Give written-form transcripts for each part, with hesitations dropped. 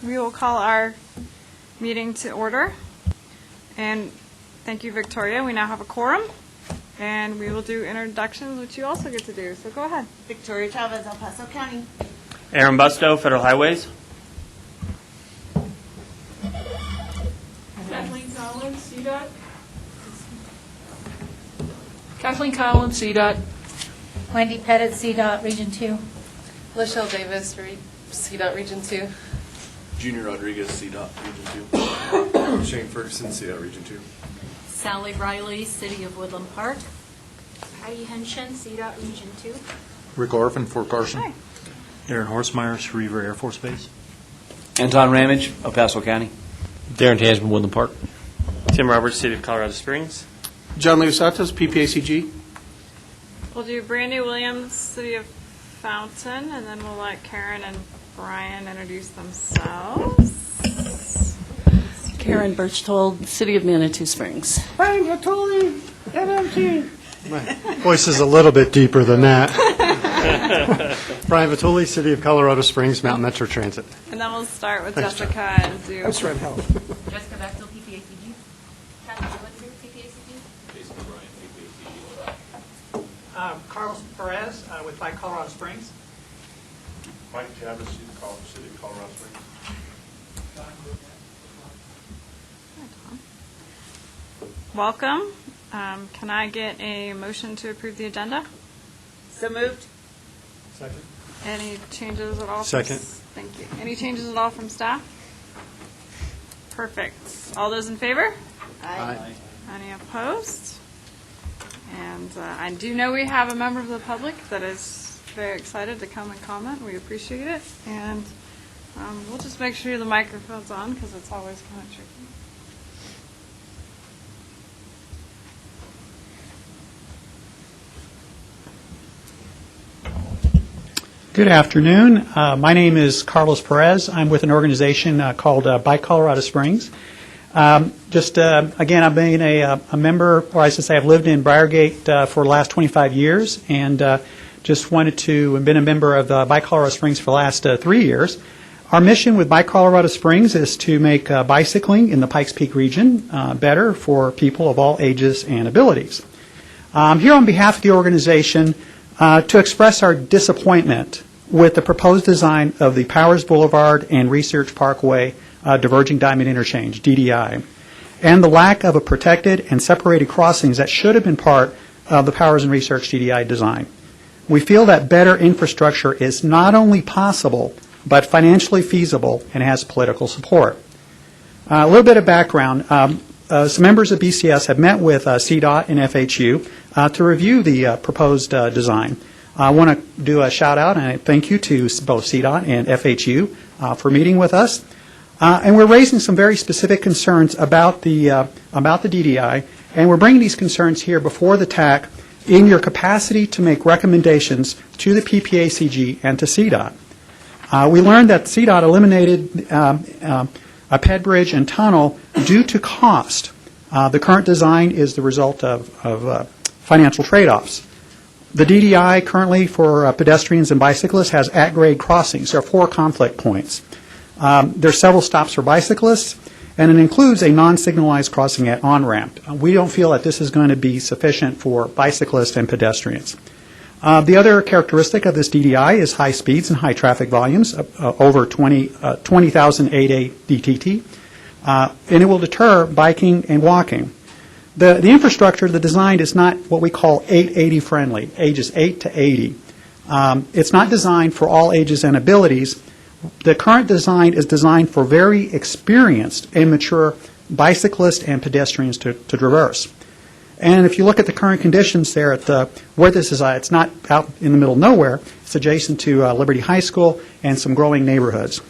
We will call our meeting to order. And thank you, Victoria. We now have a quorum. And we will do introductions, which you also get to do. So go ahead. Victoria Chavez, El Paso County. Aaron Busto, Federal Highways. Kathleen Collins, CDOT. Kathleen Collins, CDOT. Wendy Pettit, CDOT, Region 2. Lachelle Davis, CDOT Region 2. Junior Rodriguez, CDOT Region 2. Shane Ferguson, CDOT Region 2. Sally Riley, City of Woodland Park. Heidi Henshin, CDOT Region 2. Rick Orphan, Fort Carson. Hi. Aaron Horstmeyer, Schriever Air Force Base. Anton Ramage, El Paso County. Darren Tasman, Woodland Park. Tim Roberts, City of Colorado Springs. John Lewis Santos, PPACG. We'll do Brandy Williams, City of Fountain, and then we'll let Karen and Brian introduce themselves. Karen Birchtold, City of Manitou Springs. Brian Gatoli, MMT. My voice is a little bit deeper than that. Brian Vituli, City of Colorado Springs, Mountain Metro Transit. And then we'll start with Thanks, Jessica and do. That's right, Helen. Jessica Bechtel, PPACG. Kathy Woodford, PPACG. Carlos Perez with Bike Colorado Springs. Mike Chavez, City of Colorado Springs. Welcome. Can I get a motion to approve the agenda? So moved. Second. Any changes at all? Second. Thank you. Any changes at all from staff? Perfect. All those in favor? Aye. Any opposed? And I do know we have a member of the public that is very excited to come and comment. We appreciate it. And we'll just make sure the microphone's on because it's always kind of tricky. Good afternoon. My name is Carlos Perez. I'm with an organization called Bike Colorado Springs. Again, I've been a member, or I should say I've lived in Briargate for the last 25 years, and just wanted to have been a member of Bike Colorado Springs for the last 3 years. Our mission with Bike Colorado Springs is to make bicycling in the Pikes Peak region better for people of all ages and abilities. I'm here on behalf of the organization to express our disappointment with the proposed design of the Powers Boulevard and Research Parkway Diverging Diamond Interchange, DDI, and the lack of a protected and separated crossings that should have been part of the Powers and Research DDI design. We feel that better infrastructure is not only possible, but financially feasible and has political support. A little bit of background. Some members of BCS have met with CDOT and FHU to review the proposed design. I want to do a shout out and a thank you to both CDOT and FHU for meeting with us. And we're raising some very specific concerns about the DDI, and we're bringing these concerns here before the TAC in your capacity to make recommendations to the PPACG and to CDOT. We learned that CDOT eliminated a ped bridge and tunnel due to cost. The current design is the result of financial trade-offs. The DDI currently for pedestrians and bicyclists has at-grade crossings. There are 4 conflict points. There are several stops for bicyclists, and it includes a non-signalized crossing at on-ramp. We don't feel that this is going to be sufficient for bicyclists and pedestrians. The other characteristic of this DDI is high speeds and high traffic volumes, over 20,000 8A DTT, and it will deter biking and walking. The infrastructure, the design is not what we call 880 friendly, ages 8 to 80. It's not designed for all ages and abilities. The current design is designed for very experienced and mature bicyclists and pedestrians to traverse. And if you look at the current conditions there at where this is, it's not out in the middle of nowhere. It's adjacent to Liberty High School and some growing neighborhoods.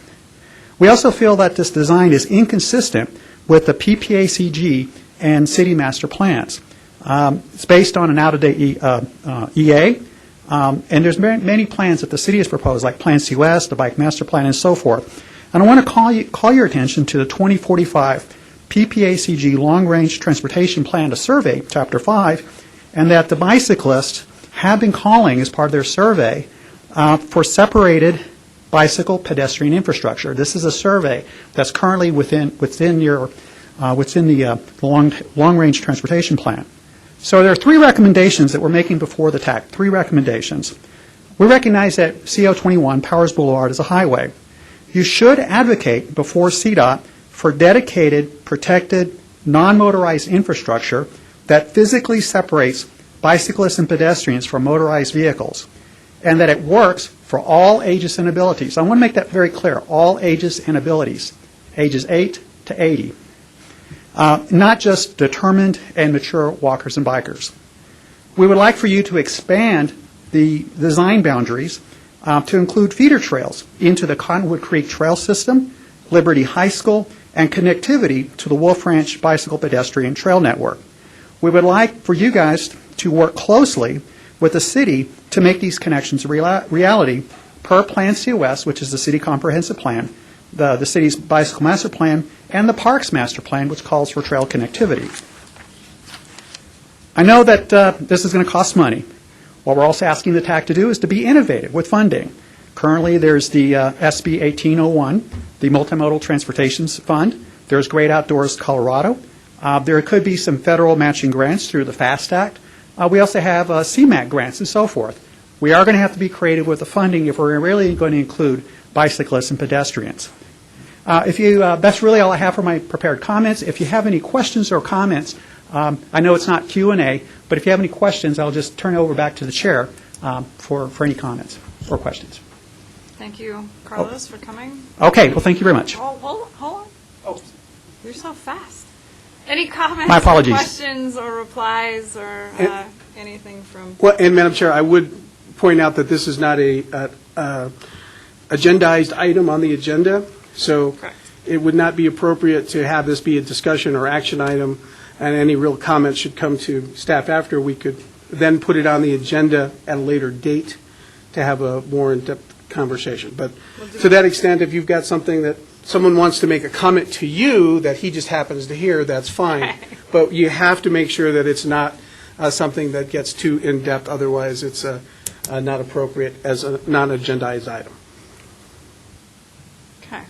We also feel that this design is inconsistent with the PPACG and city master plans. It's based on an out-of-date EA, and there's many plans that the city has proposed, like Plan CWest, the Bike Master Plan, and so forth. And I want to call your attention to the 2045 PPACG Long Range Transportation Plan to Survey, Chapter 5, and that the bicyclists have been calling as part of their survey for separated bicycle pedestrian infrastructure. This is a survey that's currently within the long-range transportation plan. So there are 3 recommendations that we're making before the TAC, 3 recommendations. We recognize that CO21, Powers Boulevard, is a highway. You should advocate before CDOT for dedicated, protected, non-motorized infrastructure that physically separates bicyclists and pedestrians from motorized vehicles, and that it works for all ages and abilities. I want to make that very clear, all ages and abilities, ages 8 to 80. Not just determined and mature walkers and bikers. We would like for you to expand the design boundaries to include feeder trails into the Cottonwood Creek Trail System, Liberty High School, and connectivity to the Wolf Ranch Bicycle Pedestrian Trail Network. We would like for you guys to work closely with the city to make these connections a reality per Plan COS, which is the City Comprehensive Plan, the city's Bicycle Master Plan, and the Parks Master Plan, which calls for trail connectivity. I know that this is going to cost money. What we're also asking the TAC to do is to be innovative with funding. Currently, there's the SB 1801, the Multimodal Transportation Fund. There's Great Outdoors Colorado. There could be some federal matching grants through the FAST Act. We also have CMAQ grants and so forth. We are going to have to be creative with the funding if we're really going to include bicyclists and pedestrians. That's really all I have for my prepared comments. If you have any questions or comments, I know it's not Q&A, but if you have any questions, I'll just turn it over back to the chair for any comments or questions. Thank you, Carlos, for coming. Okay, well, thank you very much. Hold on. Oh, you're so fast. Any comments? My apologies. Or questions or replies or anything from? Well, and Madam Chair, I would point out that this is not a agendized item on the agenda, so Correct. it would not be appropriate to have this be a discussion or action item, and any real comments should come to staff after. We could then put it on the agenda at a later date to have a more in-depth conversation. But to that extent, if you've got something that someone wants to make a comment to you that he just happens to hear, that's fine. Okay. But you have to make sure that it's not something that gets too in-depth. Otherwise, it's not appropriate as a non-agendized item. Okay.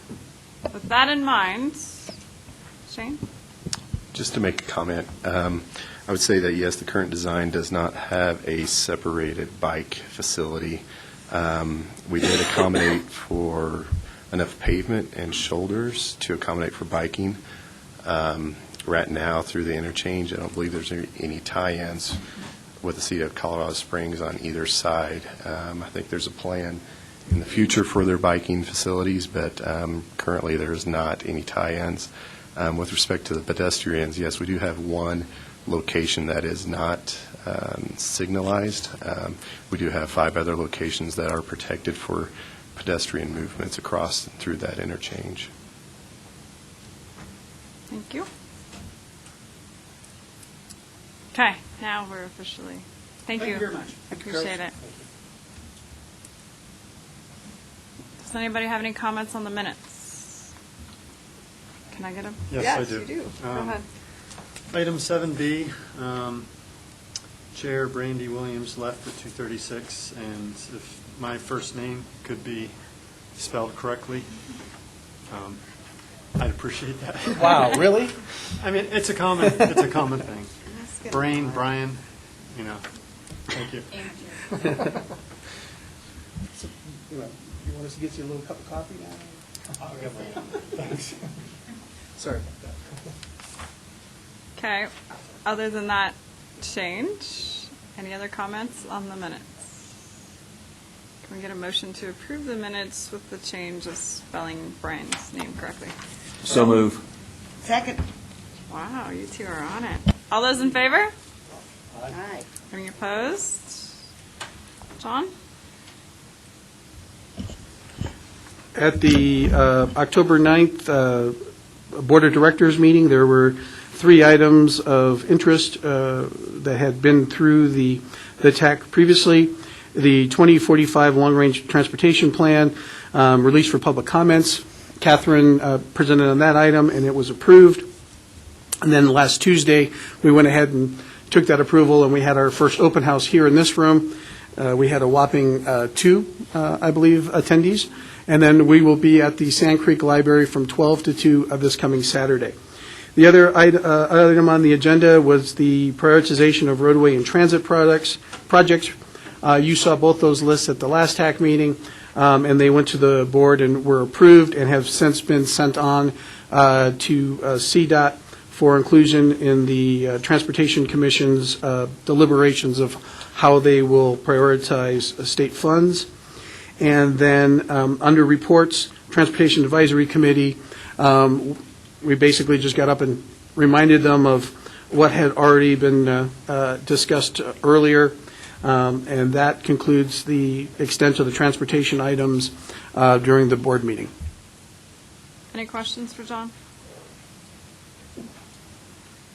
With that in mind, Shane? Just to make a comment, I would say that, yes, the current design does not have a separated bike facility. We did accommodate for enough pavement and shoulders to accommodate for biking. Right now, through the interchange, I don't believe there's any tie-ins with the city of Colorado Springs on either side. I think there's a plan in the future for their biking facilities, but currently there's not any tie-ins. With respect to the pedestrians, yes, we do have one location that is not signalized. We do have 5 other locations that are protected for pedestrian movements across and through that interchange. Thank you. Okay, now we're officially. Thank you very much. Appreciate it. Does anybody have any comments on the minutes? Can I get them? Yes, I do. You do. Go ahead. Item 7B, Chair Brandy Williams left at 2:36, and if my first name could be spelled correctly, I'd appreciate that. Wow, really? I mean, it's a common thing. Brain, Brian, thank you. So, you want us to get you a little cup of coffee now? Thanks. Sorry about that. Okay, other than that change, any other comments on the minutes? Can we get a motion to approve the minutes with the change of spelling Brian's name correctly? So move. Second. Wow, you two are on it. All those in favor? Aye. Any opposed? John? At the October 9th Board of Directors meeting, there were 3 items of interest that had been through the TAC previously. The 2045 Long-Range Transportation Plan released for public comments. Catherine presented on that item, and it was approved. And then last Tuesday, we went ahead and took that approval, and we had our first open house here in this room. We had a whopping 2, I believe, attendees. And then we will be at the Sand Creek Library from 12 to 2 of this coming Saturday. The other item on the agenda was the prioritization of roadway and transit projects. You saw both those lists at the last TAC meeting, and they went to the board and were approved and have since been sent on to CDOT for inclusion in the Transportation Commission's deliberations of how they will prioritize state funds. And then under reports, Transportation Advisory Committee, we basically just got up and reminded them of what had already been discussed earlier, and that concludes the extent of the transportation items during the board meeting. Any questions for John?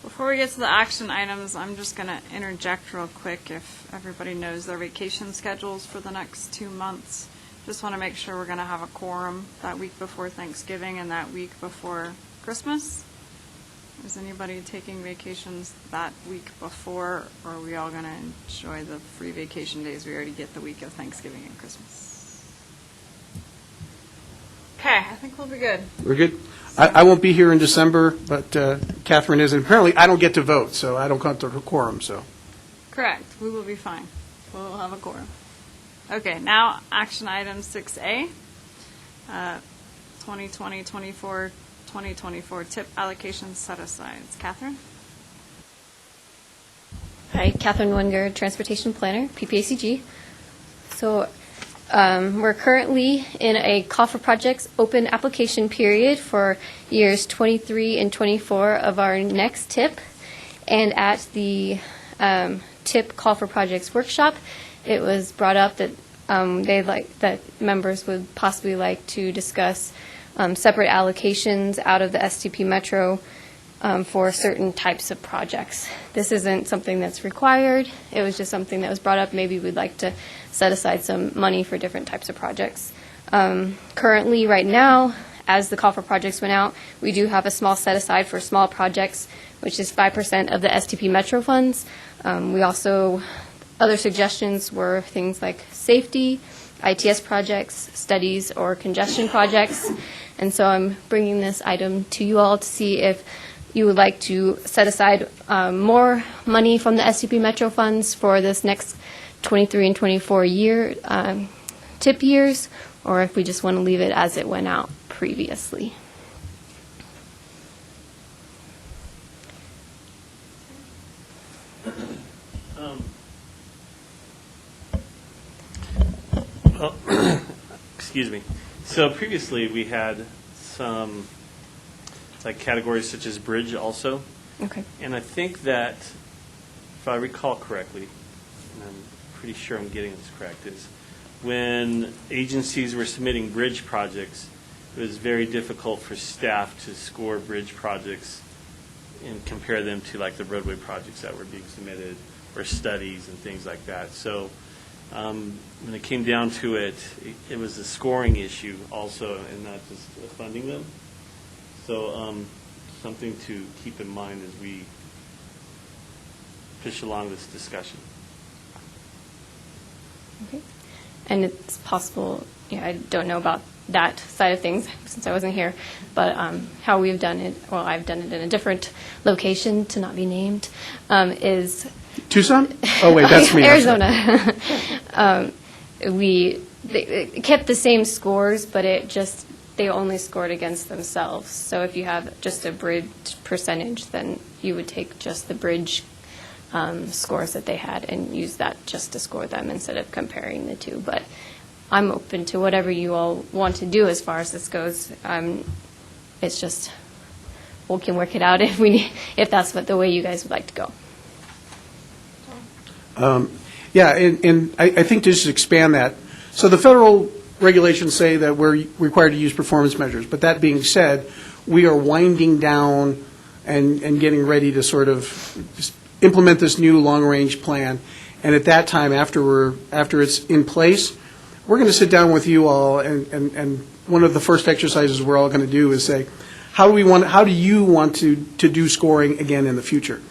Before we get to the action items, I'm just going to interject real quick if everybody knows their vacation schedules for the next 2 months. Just want to make sure we're going to have a quorum that week before Thanksgiving and that week before Christmas. Is anybody taking vacations that week before, or are we all going to enjoy the free vacation days we already get the week of Thanksgiving and Christmas? Okay, I think we'll be good. We're good? I won't be here in December, but Catherine is, and apparently I don't get to vote, so I don't count the quorum, so. Correct. We will be fine. We'll have a quorum. Okay, now action item 6A, 2020-24 tip allocation set-asides. Catherine? Hi, Catherine Wenger, Transportation Planner, PPACG. So we're currently in a call for projects open application period for years 23 and 24 of our next tip. And at the tip call for projects workshop, it was brought up that that members would possibly like to discuss separate allocations out of the STP Metro for certain types of projects. This isn't something that's required. It was just something that was brought up. Maybe we'd like to set aside some money for different types of projects. Currently, right now, as the call for projects went out, we do have a small set aside for small projects, which is 5% of the STP Metro funds. We also, other suggestions were things like safety, ITS projects, studies, or congestion projects. And so I'm bringing this item to you all to see if you would like to set aside more money from the STP Metro funds for this next 23 and 24 year tip years, or if we just want to leave it as it went out previously. Well, excuse me. So previously we had some like categories such as bridge also. Okay. And I think that, if I recall correctly, and I'm pretty sure I'm getting this correct, is when agencies were submitting bridge projects, it was very difficult for staff to score bridge projects and compare them to like the roadway projects that were being submitted or studies and things like that. So when it came down to it, it was a scoring issue also and not just funding them. So something to keep in mind as we push along this discussion. Okay. And it's possible, I don't know about that side of things since I wasn't here, but how we've done it, well, I've done it in a different location to not be named, is Tucson? Oh, wait, that's me. Arizona. They kept the same scores, but they only scored against themselves. So if you have just a bridge percentage, then you would take just the bridge scores that they had and use that just to score them instead of comparing the two. But I'm open to whatever you all want to do as far as this goes. It's just we can work it out if that's the way you guys would like to go. Yeah, and I think to just expand that, so the federal regulations say that we're required to use performance measures, but that being said, we are winding down and getting ready to sort of implement this new long-range plan, and at that time, after it's in place, we're going to sit down with you all, and one of the first exercises we're all going to do is say, how do you want to do scoring again in the future?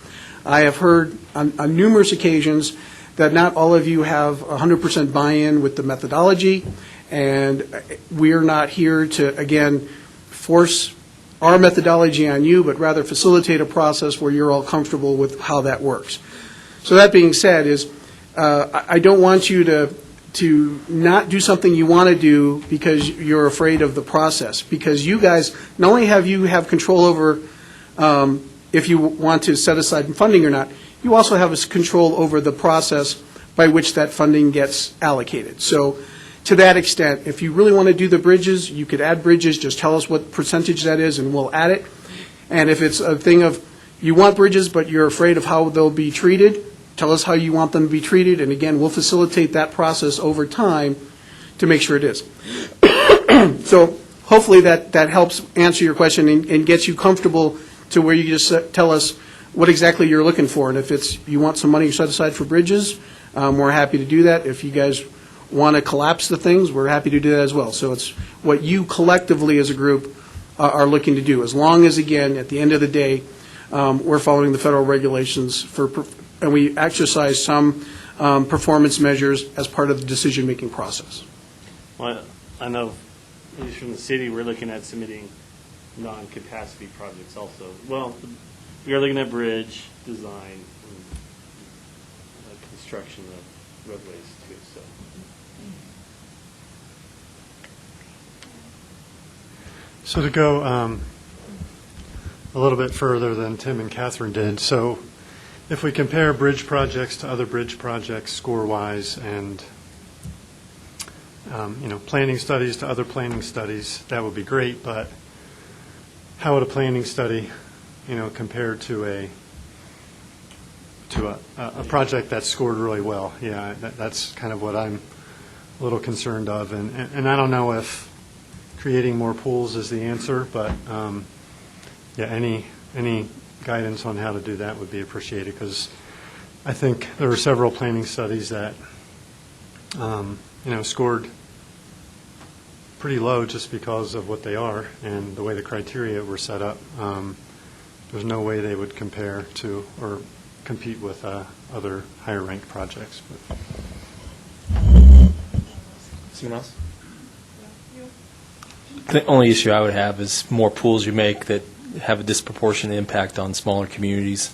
I have heard on numerous occasions that not all of you have 100% buy-in with the methodology, and we're not here to, again, force our methodology on you, but rather facilitate a process where you're all comfortable with how that works. So that being said, I don't want you to not do something you want to do because you're afraid of the process, because you guys, not only have control over if you want to set aside funding or not, you also have control over the process by which that funding gets allocated. So to that extent, if you really want to do the bridges, you could add bridges, just tell us what percentage that is and we'll add it. And if it's a thing of you want bridges but you're afraid of how they'll be treated, tell us how you want them to be treated, and again, we'll facilitate that process over time to make sure it is. So hopefully that helps answer your question and gets you comfortable to where you just tell us what exactly you're looking for. And if it's you want some money set aside for bridges, we're happy to do that. If you guys want to collapse the things, we're happy to do that as well. So it's what you collectively as a group are looking to do, as long as, again, at the end of the day, we're following the federal regulations and we exercise some performance measures as part of the decision-making process. Well, I know, at least from the city, we're looking at submitting non-capacity projects also. Well, we are looking at bridge design and construction of roadways too, so. So to go a little bit further than Tim and Catherine did, so if we compare bridge projects to other bridge projects score-wise and planning studies to other planning studies, that would be great, but how would a planning study, compare to a project that's scored really well? Yeah, that's kind of what I'm a little concerned of, and I don't know if creating more pools is the answer, but any guidance on how to do that would be appreciated, because I think there were several planning studies that scored pretty low just because of what they are and the way the criteria were set up. There's no way they would compare to or compete with other higher ranked projects. Someone else? The only issue I would have is more pools you make that have a disproportionate impact on smaller communities.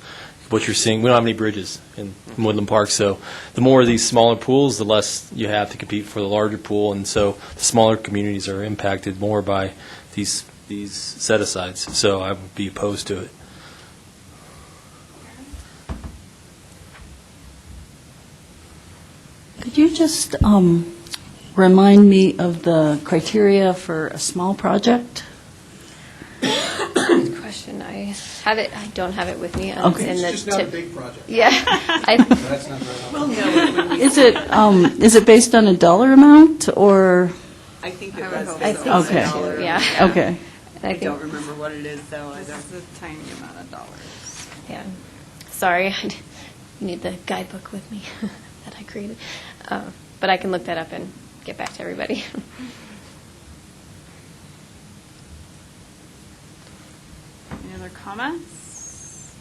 What you're seeing, we don't have any bridges in Woodland Park, so the more of these smaller pools, the less you have to compete for the larger pool, and so the smaller communities are impacted more by these set-asides, so I would be opposed to it. Could you just remind me of the criteria for a small project? Good question. I don't have it with me. Okay. In the It's just not a big project. Yeah. That's not very helpful. Is it based on a dollar amount, or? I think I would hope it's so. Okay. So, yeah. Okay. I think, remember what it is, though. This is a tiny amount of dollars. yeah. Sorry, I need the guidebook with me that I created. But I can look that up and get back to everybody. Any other comments?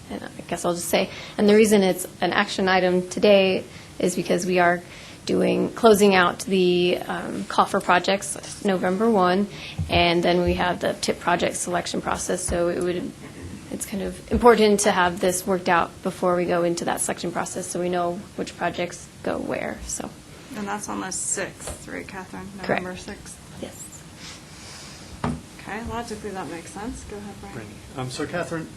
And I guess I'll just say, and the reason it's an action item today is because we are closing out the coffer projects November 1, and then we have the TIP project selection process, so it's kind of important to have this worked out before we go into that selection process so we know which projects go where, so. And that's on the 6th, right, Catherine? Correct. November 6th? Yes. Okay, logically that makes sense. Go ahead, Brian. So Catherine,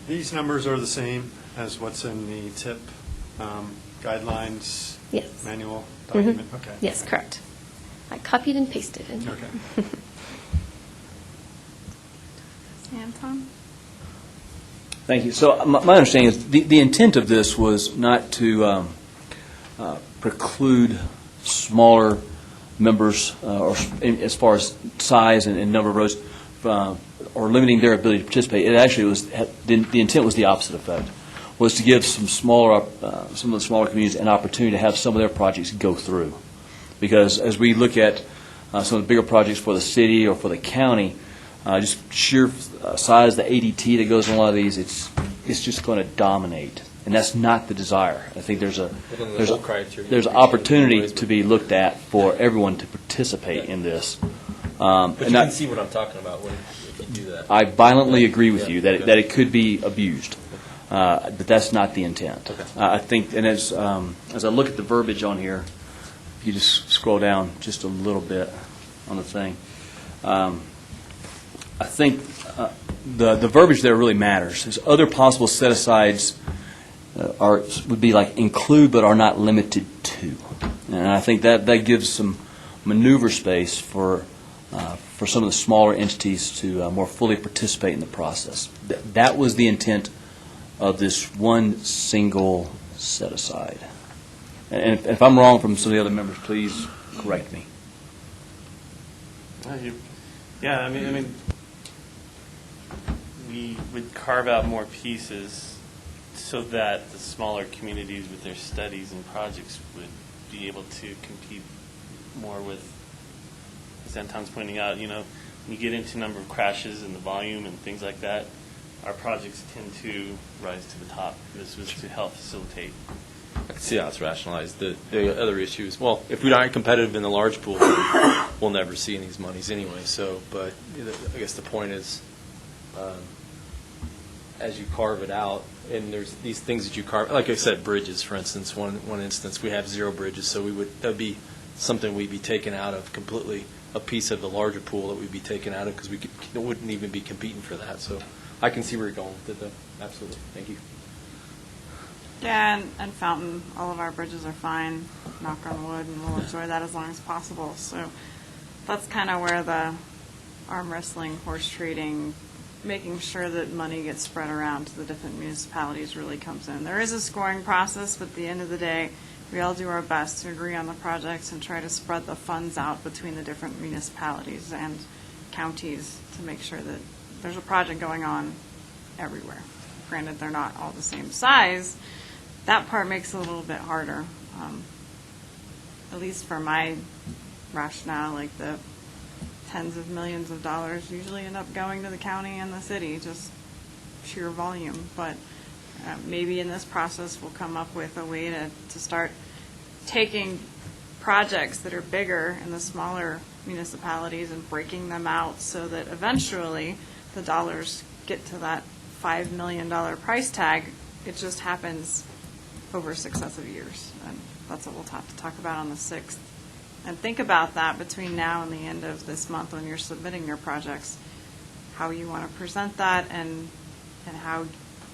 these numbers are the same as what's in the TIP guidelines Yes. manual document? Okay. Yes, correct. I copied and pasted it. Okay. Anton? Thank you. So my understanding is the intent of this was not to preclude smaller members, or as far as size and number of roads, or limiting their ability to participate. It actually was the intent was the opposite effect, was to give some of the smaller communities an opportunity to have some of their projects go through, because as we look at some of the bigger projects for the city or for the county, Just sheer size, the ADT that goes in a lot of these, it's just going to dominate. And that's not the desire. I think there's an opportunity to be looked at for everyone to participate in this. But you can see what I'm talking about if you do that. I violently agree with you that it could be abused, but that's not the intent. I think, and as I look at the verbiage on here, if you just scroll down just a little bit on the thing, I think the verbiage there really matters. There's other possible set-asides would be like include but are not limited to. And I think that gives some maneuver space for some of the smaller entities to more fully participate in the process. That was the intent of this one single set-aside. And if I'm wrong from some of the other members, please correct me. Yeah, I mean, we would carve out more pieces so that the smaller communities with their studies and projects would be able to compete more with, as Anton's pointing out, when you get into number of crashes and the volume and things like that, our projects tend to rise to the top. This was to help facilitate. I can see how it's rationalized. The other issue is, well, if we aren't competitive in the large pool, we'll never see any of these monies anyway. So, but I guess the point is, as you carve it out, and there's these things that you carve, like I said, bridges, for instance. One instance, we have 0 bridges, so that would be something we'd be taken out of completely, a piece of the larger pool that we'd be taken out of because it wouldn't even be competing for that. So I can see where you're going with it, though. Absolutely. Thank you. Yeah, and Fountain, all of our bridges are fine, knock on wood, and we'll enjoy that as long as possible. So that's kind of where the arm wrestling, horse trading, making sure that money gets spread around to the different municipalities really comes in. There is a scoring process, but at the end of the day, we all do our best to agree on the projects and try to spread the funds out between the different municipalities and counties to make sure that there's a project going on everywhere. Granted, they're not all the same size. That part makes it a little bit harder, at least for my rationale, like the tens of millions of dollars usually end up going to the county and the city, just sheer volume. But maybe in this process we'll come up with a way to start taking projects that are bigger in the smaller municipalities and breaking them out so that eventually the dollars get to that $5 million price tag. It just happens over successive years, and that's what we'll have to talk about on the 6th. And think about that between now and the end of this month when you're submitting your projects, how you want to present that and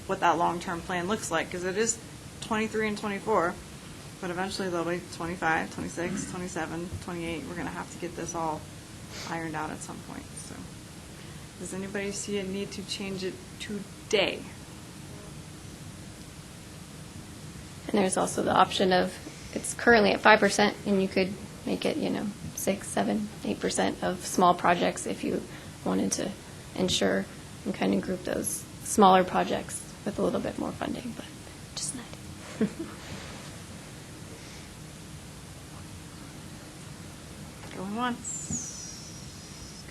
what that long-term plan looks like, because it is 23 and 24, but eventually there'll be 25, 26, 27, 28. We're going to have to get this all ironed out at some point. So, does anybody see a need to change it today? And there's also the option of, it's currently at 5%, and you could make it, 6, 7, 8% of small projects if you wanted to ensure and kind of group those smaller projects with a little bit more funding, but just an idea. Going once,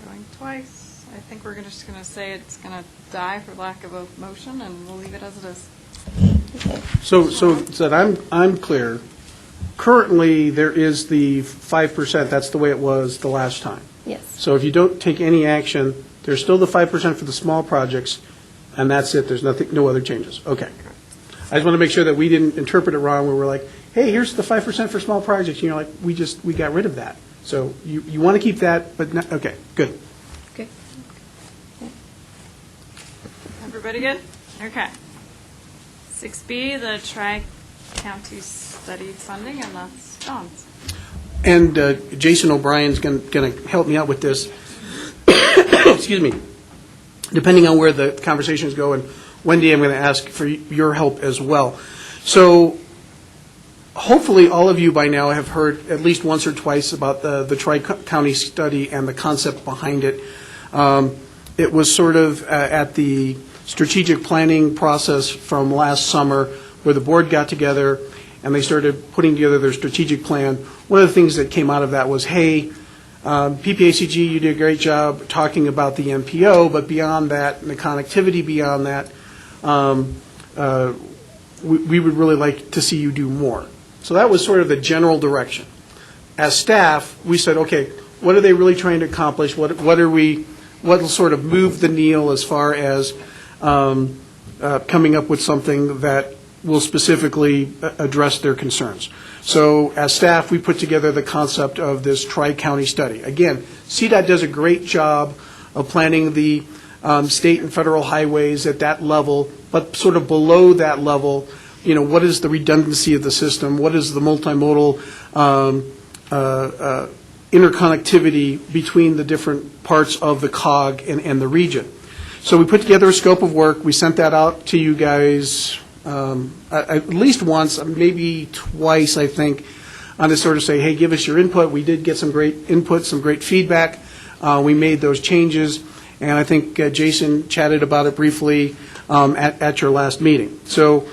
going twice. I think we're just going to say it's going to die for lack of a motion, and we'll leave it as it is. So that I'm clear, currently there is the 5%, that's the way it was the last time. Yes. So if you don't take any action, there's still the 5% for the small projects, and that's it, there's no other changes. Okay. I just want to make sure that we didn't interpret it wrong, where we're like, hey, here's the 5% for small projects, and you're like, we got rid of that. So you want to keep that, but not, okay, good. Good. Everybody good? Okay. 6B, the Tri-County Study Funding, and that's John's. And Jason O'Brien's going to help me out with this. Excuse me. Depending on where the conversations go, and Wendy, I'm going to ask for your help as well. So hopefully all of you by now have heard at least once or twice about the Tri-County study and the concept behind it. It was sort of at the strategic planning process from last summer where the board got together and they started putting together their strategic plan. One of the things that came out of that was, hey, PPACG, you did a great job talking about the MPO, but beyond that, and the connectivity beyond that, we would really like to see you do more. So that was sort of the general direction. As staff, we said, okay, what are they really trying to accomplish? What will sort of move the needle as far as coming up with something that will specifically address their concerns? So as staff, we put together the concept of this tri-county study. Again, CDOT does a great job of planning the state and federal highways at that level, but sort of below that level, what is the redundancy of the system? What is the multimodal interconnectivity between the different parts of the COG and the region? So we put together a scope of work. We sent that out to you guys at least once, maybe twice, I think, to sort of say, hey, give us your input. We did get some great input, some great feedback. We made those changes, and I think Jason chatted about it briefly at your last meeting. So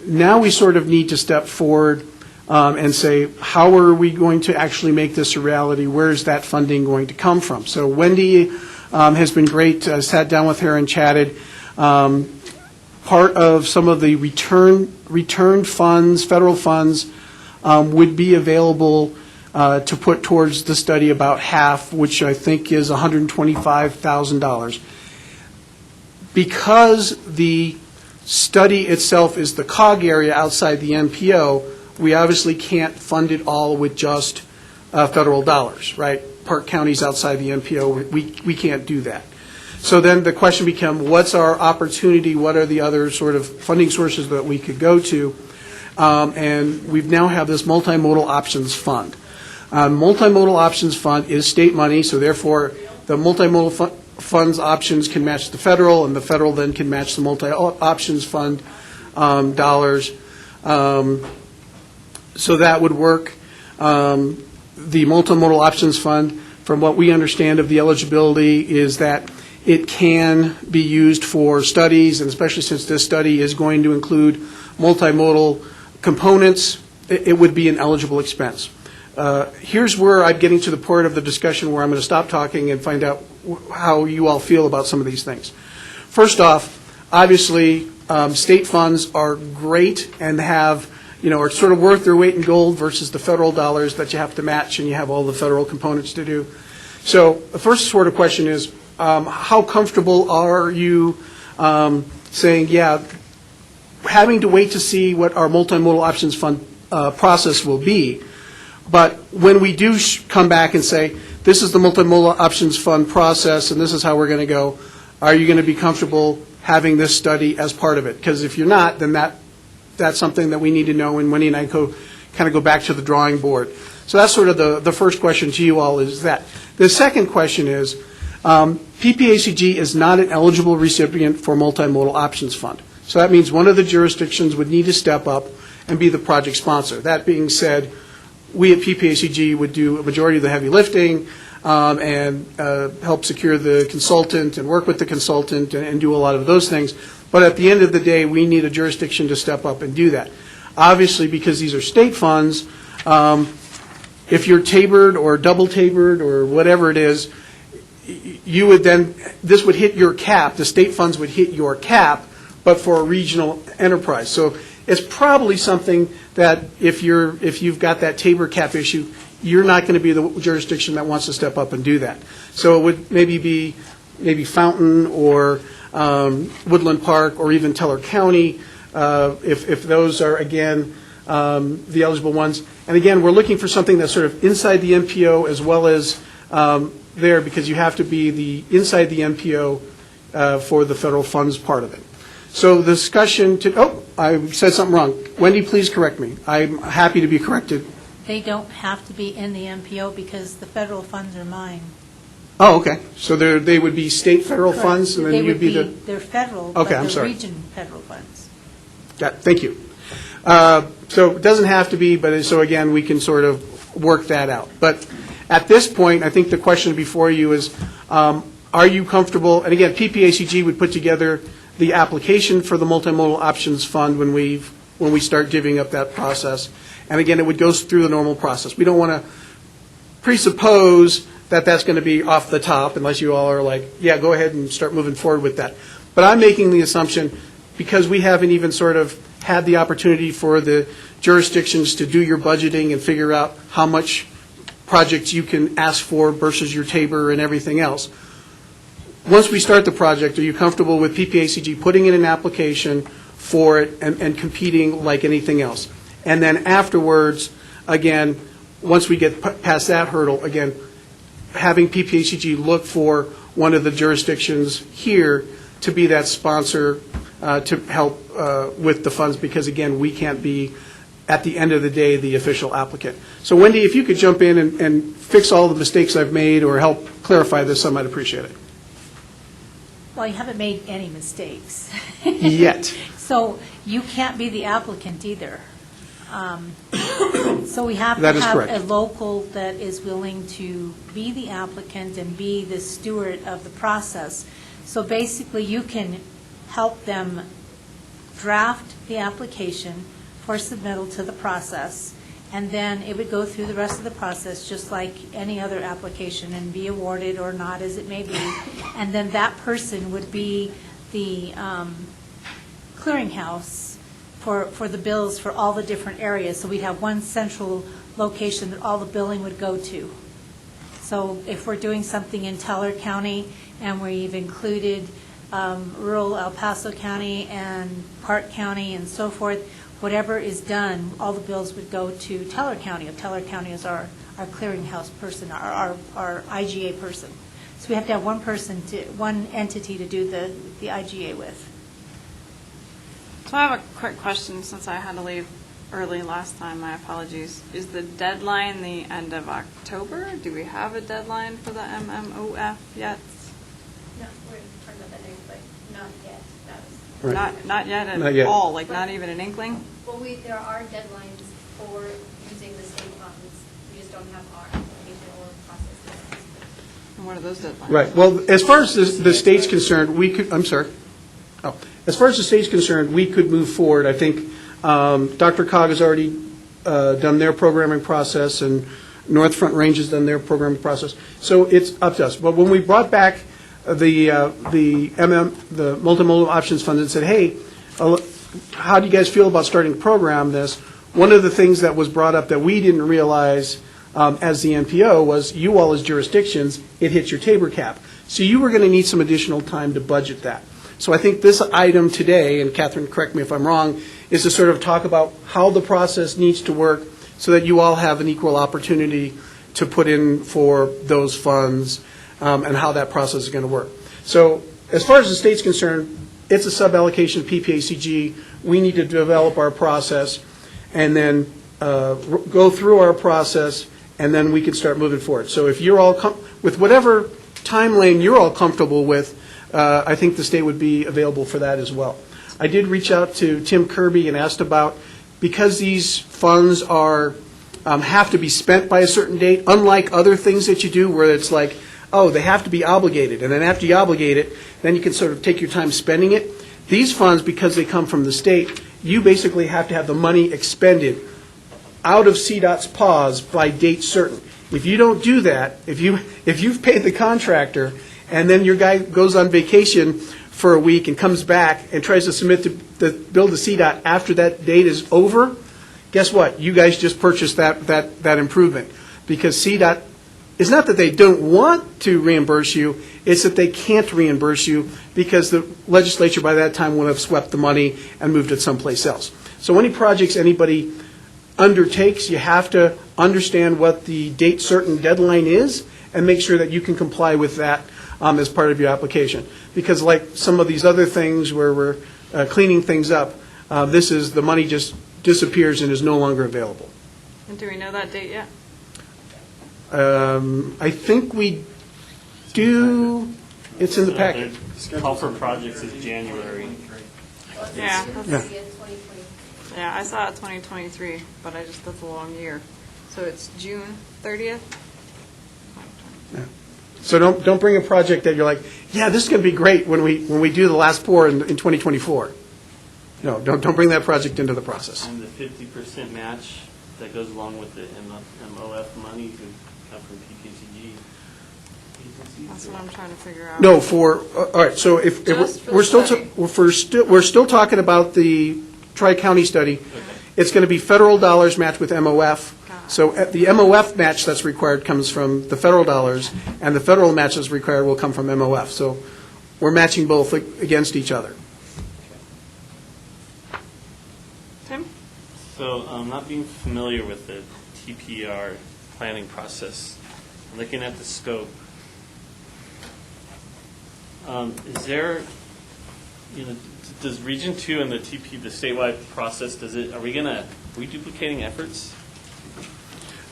now we sort of need to step forward and say, how are we going to actually make this a reality? Where is that funding going to come from? So Wendy has been great. Sat down with her and chatted. Part of some of the returned funds, federal funds, would be available to put towards the study, about half, which I think is $125,000. Because the study itself is the COG area outside the MPO, we obviously can't fund it all with just federal dollars, right? Park counties outside the MPO, we can't do that. So then the question becomes, what's our opportunity? What are the other sort of funding sources that we could go to? And we now have this multimodal options fund. Multimodal options fund is state money, so therefore the multimodal funds options can match the federal, and the federal then can match the multi-options fund dollars. So that would work. The multimodal options fund, from what we understand of the eligibility, is that it can be used for studies, and especially since this study is going to include multimodal components, it would be an eligible expense. Here's where I'm getting to the part of the discussion where I'm going to stop talking and find out how you all feel about some of these things. First off, obviously, state funds are great and have, are sort of worth their weight in gold versus the federal dollars that you have to match, and you have all the federal components to do. So the first sort of question is, how comfortable are you saying, yeah, having to wait to see what our multimodal options fund process will be, but when we do come back and say, this is the multimodal options fund process and this is how we're going to go, are you going to be comfortable having this study as part of it? Because if you're not, then that's something that we need to know, and Wendy and I kind of go back to the drawing board. So that's sort of the first question to you all, is that. The second question is, PPACG is not an eligible recipient for multimodal options fund. So that means one of the jurisdictions would need to step up and be the project sponsor. That being said, we at PPACG would do a majority of the heavy lifting and help secure the consultant and work with the consultant and do a lot of those things. But at the end of the day, we need a jurisdiction to step up and do that. Obviously, because these are state funds, if you're tabered or double tabered or whatever it is, you would then, this would hit your cap, the state funds would hit your cap, but for a regional enterprise. So it's probably something that if you've got that tabor cap issue, you're not going to be the jurisdiction that wants to step up and do that. So it would maybe be Fountain or Woodland Park or even Teller County, if those are, again, the eligible ones. And again, we're looking for something that's sort of inside the MPO as well as there, because you have to be inside the MPO for the federal funds part of it. So the discussion I said something wrong. Wendy, please correct me. I'm happy to be corrected. They don't have to be in the MPO because the federal funds are mine. Oh, okay. So they would be state federal Correct. funds, and then They you'd would be the... They're federal, Okay, but I'm they're sorry. region federal funds. Thank you. So it doesn't have to be, but so again, we can sort of work that out. But at this point, I think the question before you is, are you comfortable, and again, PPACG would put together the application for the multimodal options fund when we start divvying up that process. And again, it would go through the normal process. We don't want to presuppose that that's going to be off the top unless you all are like, yeah, go ahead and start moving forward with that. But I'm making the assumption, because we haven't even sort of had the opportunity for the jurisdictions to do your budgeting and figure out how much projects you can ask for versus your TABOR and everything else. Once we start the project, are you comfortable with PPACG putting in an application for it and competing like anything else? And then afterwards, again, once we get past that hurdle, again, having PPACG look for one of the jurisdictions here to be that sponsor to help with the funds, because again, we can't be, at the end of the day, the official applicant. So Wendy, if you could jump in and fix all the mistakes I've made or help clarify this, I might appreciate it. Well, you haven't made any mistakes. Yet. So you can't be the applicant either. So we have to That is have correct. a local that is willing to be the applicant and be the steward of the process. So basically, you can help them draft the application for submittal to the process, and then it would go through the rest of the process just like any other application and be awarded or not, as it may be. And then that person would be the clearinghouse for the bills for all the different areas. So we'd have one central location that all the billing would go to. So if we're doing something in Teller County and we've included rural El Paso County and Park County and so forth, whatever is done, all the bills would go to Teller County. Teller County is our clearinghouse person, our IGA person. So we have to have one entity to do the IGA with. So I have a quick question, since I had to leave early last time. My apologies. Is the deadline the end of October? Do we have a deadline for the MMOF yet? No, we're talking about that next, but not yet. Right. Not yet at Not yet. all, like not even an inkling? Well, there are deadlines for using the state funds. We just don't have our application or process yet. And what are those deadlines? Right. Well, as far as the state's concerned, we could, I'm sorry. Oh. As far as the state's concerned, we could move forward. I think Dr. Cog has already done their programming process, and North Front Range has done their programming process. So it's up to us. But when we brought back the Multimodal Options Fund and said, hey, how do you guys feel about starting to program this? One of the things that was brought up that we didn't realize as the NPO was you all as jurisdictions, it hits your TABOR cap. So you were going to need some additional time to budget that. So I think this item today, and Catherine, correct me if I'm wrong, is to sort of talk about how the process needs to work so that you all have an equal opportunity to put in for those funds and how that process is going to work. So as far as the state's concerned, it's a sub-allocation of PPACG. We need to develop our process and then go through our process, and then we can start moving forward. So if you're all, with whatever timeline you're all comfortable with, I think the state would be available for that as well. I did reach out to Tim Kirby and asked about, because these funds are have to be spent by a certain date, unlike other things that you do where it's like, oh, they have to be obligated, and then after you obligate it, then you can sort of take your time spending it. These funds, because they come from the state, you basically have to have the money expended out of CDOT's paws by date certain. If you don't do that, if you've paid the contractor, and then your guy goes on vacation for a week and comes back and tries to submit the bill to CDOT after that date is over, guess what? You guys just purchased that improvement. Because CDOT, it's not that they don't want to reimburse you, it's that they can't reimburse you because the legislature by that time would have swept the money and moved it someplace else. So any projects anybody undertakes, you have to understand what the date certain deadline is and make sure that you can comply with that as part of your application. Because like some of these other things where we're cleaning things up, this is, the money just disappears and is no longer available. And do we know that date yet? I think we do, it's in the packet. Call for projects is January. Yeah. Yeah. Yeah, I saw it 2023, but that's a long year. So it's June 30th? Yeah. So don't bring a project that you're like, yeah, this is going to be great when we do the last pour in 2024. No, don't bring that project into the process. And the 50% match that goes along with the MOF money could come from PPCG. That's what I'm trying to figure out. No, all right, so if Just for we're still, study. we're still talking about the Tri-County study. It's going to be federal dollars matched with MOF. So the MOF match that's required comes from the federal dollars, and the federal match that's required will come from MOF. So we're matching both against each other. Tim? So, not being familiar with the TPR planning process, looking at the scope, is there, does Region 2 and the the statewide process, are we duplicating efforts?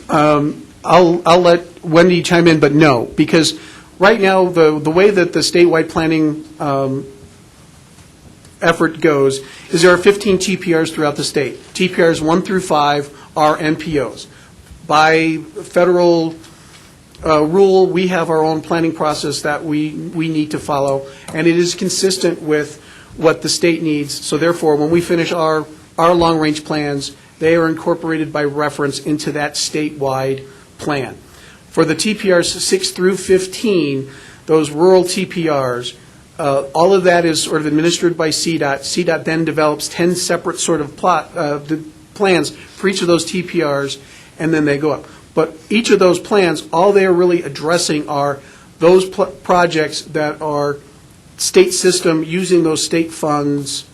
I'll let Wendy chime in, but no, because right now, the way that the statewide planning effort goes is there are 15 TPRs throughout the state. TPRs 1 through 5 are NPOs. By federal rule, we have our own planning process that we need to follow, and it is consistent with what the state needs. So therefore, when we finish our long-range plans, they are incorporated by reference into that statewide plan. For the TPRs 6 through 15, those rural TPRs, all of that is sort of administered by CDOT. CDOT then develops 10 separate sort of plans for each of those TPRs, and then they go up. But each of those plans, all they are really addressing are those projects that are state system using those state funds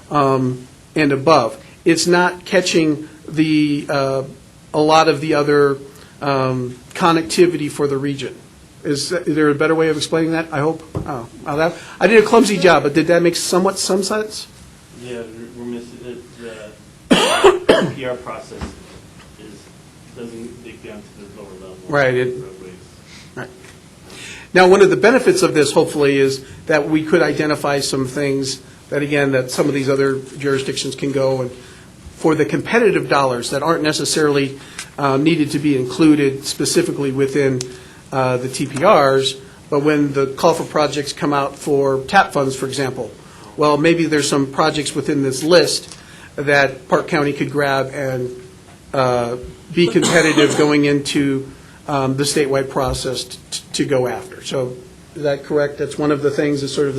and above. It's not catching a lot of the other connectivity for the region. Is there a better way of explaining that, I hope? I did a clumsy job, but did that make some sense? Yeah, we're missing it. The PR process doesn't dig down to the lower level. Right. Roadways. Right. Now, one of the benefits of this, hopefully, is that we could identify some things that some of these other jurisdictions can go, and for the competitive dollars that aren't necessarily needed to be included specifically within the TPRs, but when the call for projects come out for TAP funds, for example, well, maybe there's some projects within this list that Park County could grab and be competitive going into the statewide process to go after. So is that correct? That's one of the things is sort of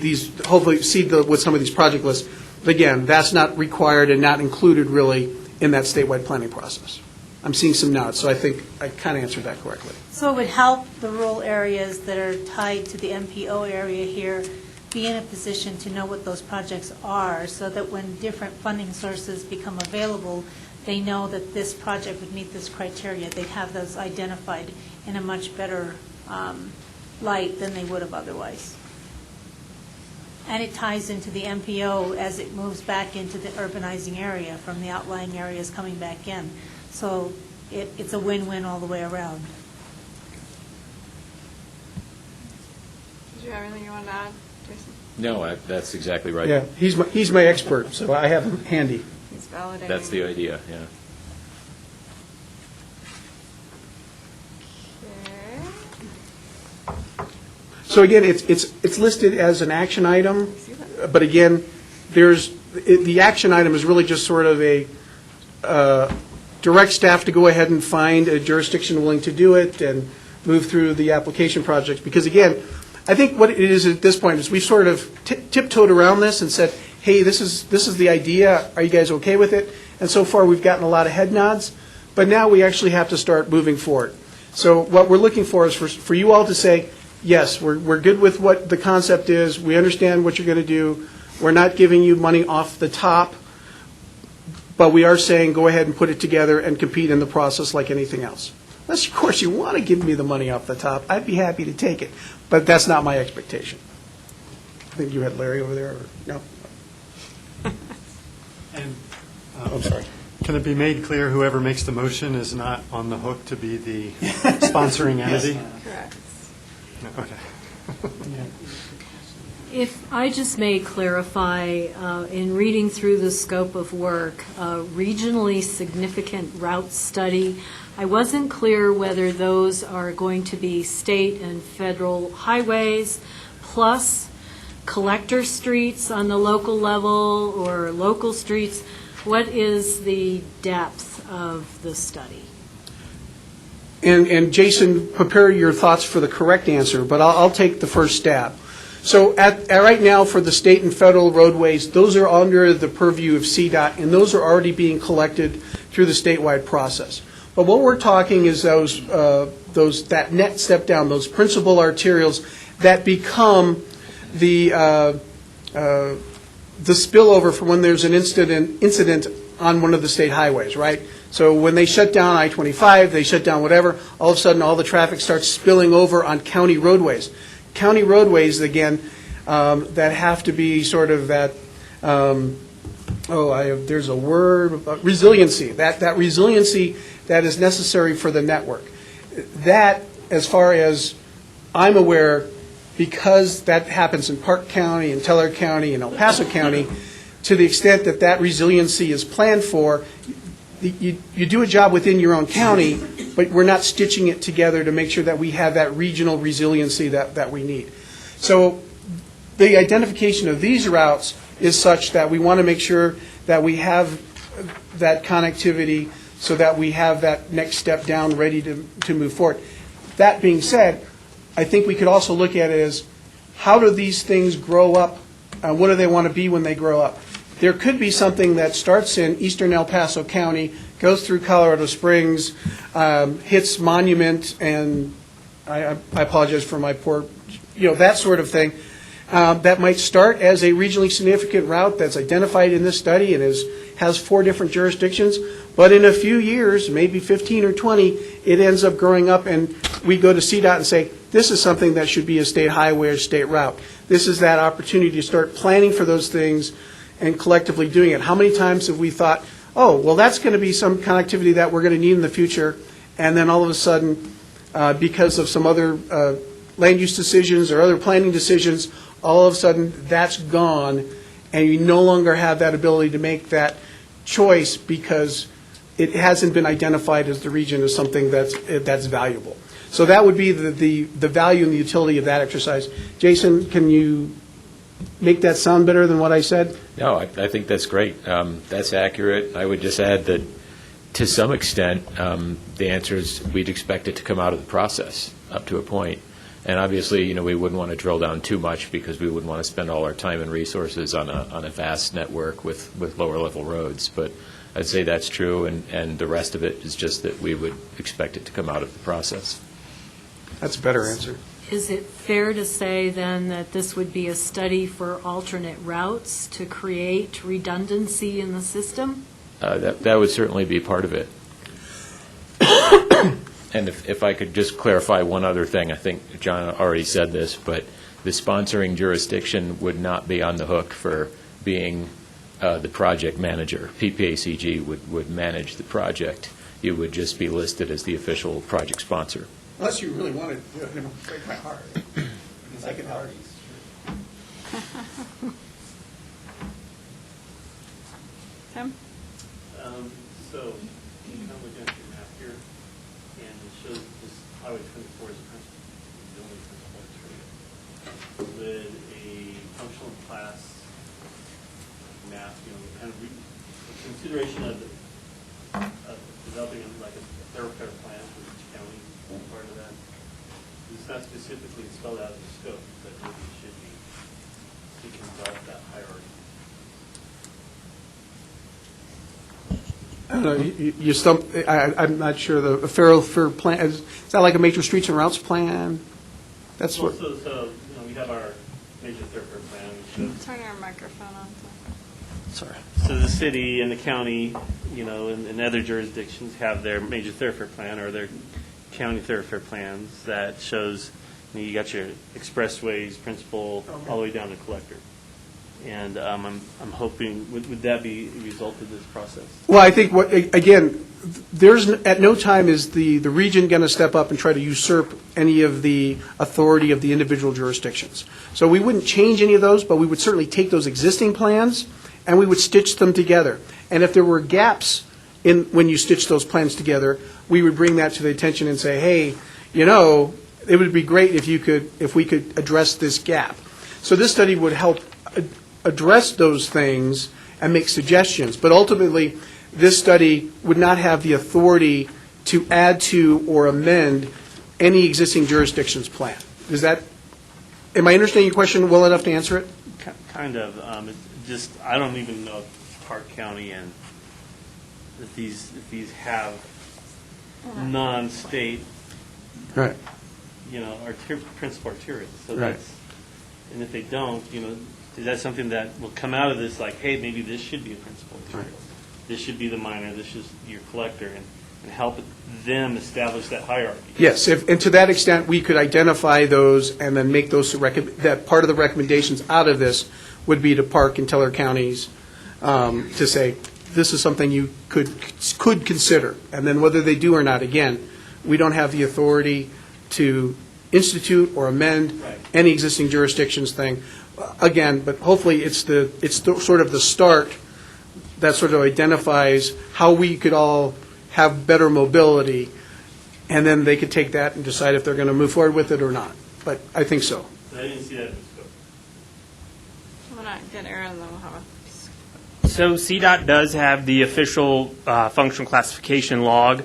these hopefully see with some of these project lists. But again, that's not required and not included really in that statewide planning process. I'm seeing some nods, so I think I kind of answered that correctly. So it would help the rural areas that are tied to the MPO area here be in a position to know what those projects are, so that when different funding sources become available, they know that this project would meet this criteria. They'd have those identified in a much better light than they would have otherwise. And it ties into the MPO as it moves back into the urbanizing area from the outlying areas coming back in. So it's a win-win all the way around. Did you have anything you wanted to add, Jason? No, that's exactly right. Yeah, he's my expert, so I have him handy. He's validating. That's the idea, yeah. Okay. So again, it's listed as an action item, but again, the action item is really just sort of a direct staff to go ahead and find a jurisdiction willing to do it and move through the application projects. Because again, I think what it is at this point is we've sort of tiptoed around this and said, hey, this is the idea. Are you guys okay with it? And so far, we've gotten a lot of head nods, but now we actually have to start moving forward. So what we're looking for is for you all to say, yes, we're good with what the concept is. We understand what you're going to do. We're not giving you money off the top, but we are saying go ahead and put it together and compete in the process like anything else. Unless, of course, you want to give me the money off the top, I'd be happy to take it, but that's not my expectation. I think you had Larry over there, or no? And, I'm sorry. Can it be made clear whoever makes the motion is not on the hook to be the sponsoring entity? Correct. No, okay. If I just may clarify, in reading through the scope of work, regionally significant route study, I wasn't clear whether those are going to be state and federal highways plus collector streets on the local level or local streets. What is the depth of the study? and Jason, prepare your thoughts for the correct answer, but I'll take the first stab. So at right now, for the state and federal roadways, those are under the purview of CDOT, and those are already being collected through the statewide process. But what we're talking is that next step down, those principal arterials that become the spillover for when there's an incident on one of the state highways, right? So when they shut down I-25, they shut down whatever, all of a sudden all the traffic starts spilling over on county roadways. County roadways, again, that have to be sort of that, there's a word, resiliency, that resiliency that is necessary for the network. That, as far as I'm aware, because that happens in Park County and Teller County and El Paso County, to the extent that that resiliency is planned for, you do a job within your own county, but we're not stitching it together to make sure that we have that regional resiliency that we need. So the identification of these routes is such that we want to make sure that we have that connectivity so that we have that next step down ready to move forward. That being said, I think we could also look at it as, how do these things grow up? What do they want to be when they grow up? There could be something that starts in eastern El Paso County, goes through Colorado Springs, hits Monument, and I apologize for my poor, that sort of thing. That might start as a regionally significant route that's identified in this study and has 4 different jurisdictions, but in a few years, maybe 15 or 20, it ends up growing up, and we go to CDOT and say, this is something that should be a state highway or state route. This is that opportunity to start planning for those things and collectively doing it. How many times have we thought, oh, well, that's going to be some connectivity that we're going to need in the future, and then all of a sudden, because of some other land use decisions or other planning decisions, all of a sudden that's gone, and you no longer have that ability to make that choice because it hasn't been identified as the region as something that's valuable. So that would be the value and the utility of that exercise. Jason, can you make that sound better than what I said? No, I think that's great. That's accurate. I would just add that to some extent, the answer is we'd expect it to come out of the process up to a point. And obviously, we wouldn't want to drill down too much because we wouldn't want to spend all our time and resources on a vast network with lower level roads. But I'd say that's true, and the rest of it is just that we would expect it to come out of the process. That's a better answer. Is it fair to say then that this would be a study for alternate routes to create redundancy in the system? That would certainly be part of it. And if I could just clarify one other thing, I think John already said this, but the sponsoring jurisdiction would not be on the hook for being the project manager. PPACG would manage the project. You would just be listed as the official project sponsor. Unless you really want to break my heart. I can help. Tim? So, you kind of look at your map here, and it shows this Highway 24 is a principal, the only principal arterial. With a functional class map, kind of consideration of developing like a thoroughfare plan for each county, part of that. It's not specifically spelled out in the scope, but maybe it should be. You can develop that hierarchy. I don't know, you stump, I'm not sure, the thoroughfare plan, is that like a major streets and routes plan? That's what. So we have our major thoroughfare plan. Turn your microphone on. Sorry. So the city and the county, and other jurisdictions have their major thoroughfare plan or their county thoroughfare plans that shows, you got your expressways, principal, all the way down to collector. And I'm hoping, would that be a result of this process? Well, I think, there's, at no time is the region going to step up and try to usurp any of the authority of the individual jurisdictions. So we wouldn't change any of those, but we would certainly take those existing plans and we would stitch them together. And if there were gaps when you stitch those plans together, we would bring that to the attention and say, hey, it would be great if we could address this gap. So this study would help address those things and make suggestions. But ultimately, this study would not have the authority to add to or amend any existing jurisdiction's plan. Is that, am I understanding your question well enough to answer it? Kind of. I don't even know if Park County and if these have non-state, Right. principal arterials. So Right. and if they don't, is that something that will come out of this, like, hey, maybe this should be a principal arterial? This should be the minor, this is your collector, and help them establish that hierarchy. Yes, and to that extent, we could identify those and then make those, that part of the recommendations out of this would be to Park and Teller counties to say, this is something you could consider. And then whether they do or not, again, we don't have the authority to institute or amend any existing jurisdictions thing. Again, but hopefully it's sort of the start that sort of identifies how we could all have better mobility, and then they could take that and decide if they're going to move forward with it or not. But I think so. I didn't see that in the scope. I'm going to get Aaron, then we'll have So CDOT does have the official functional classification log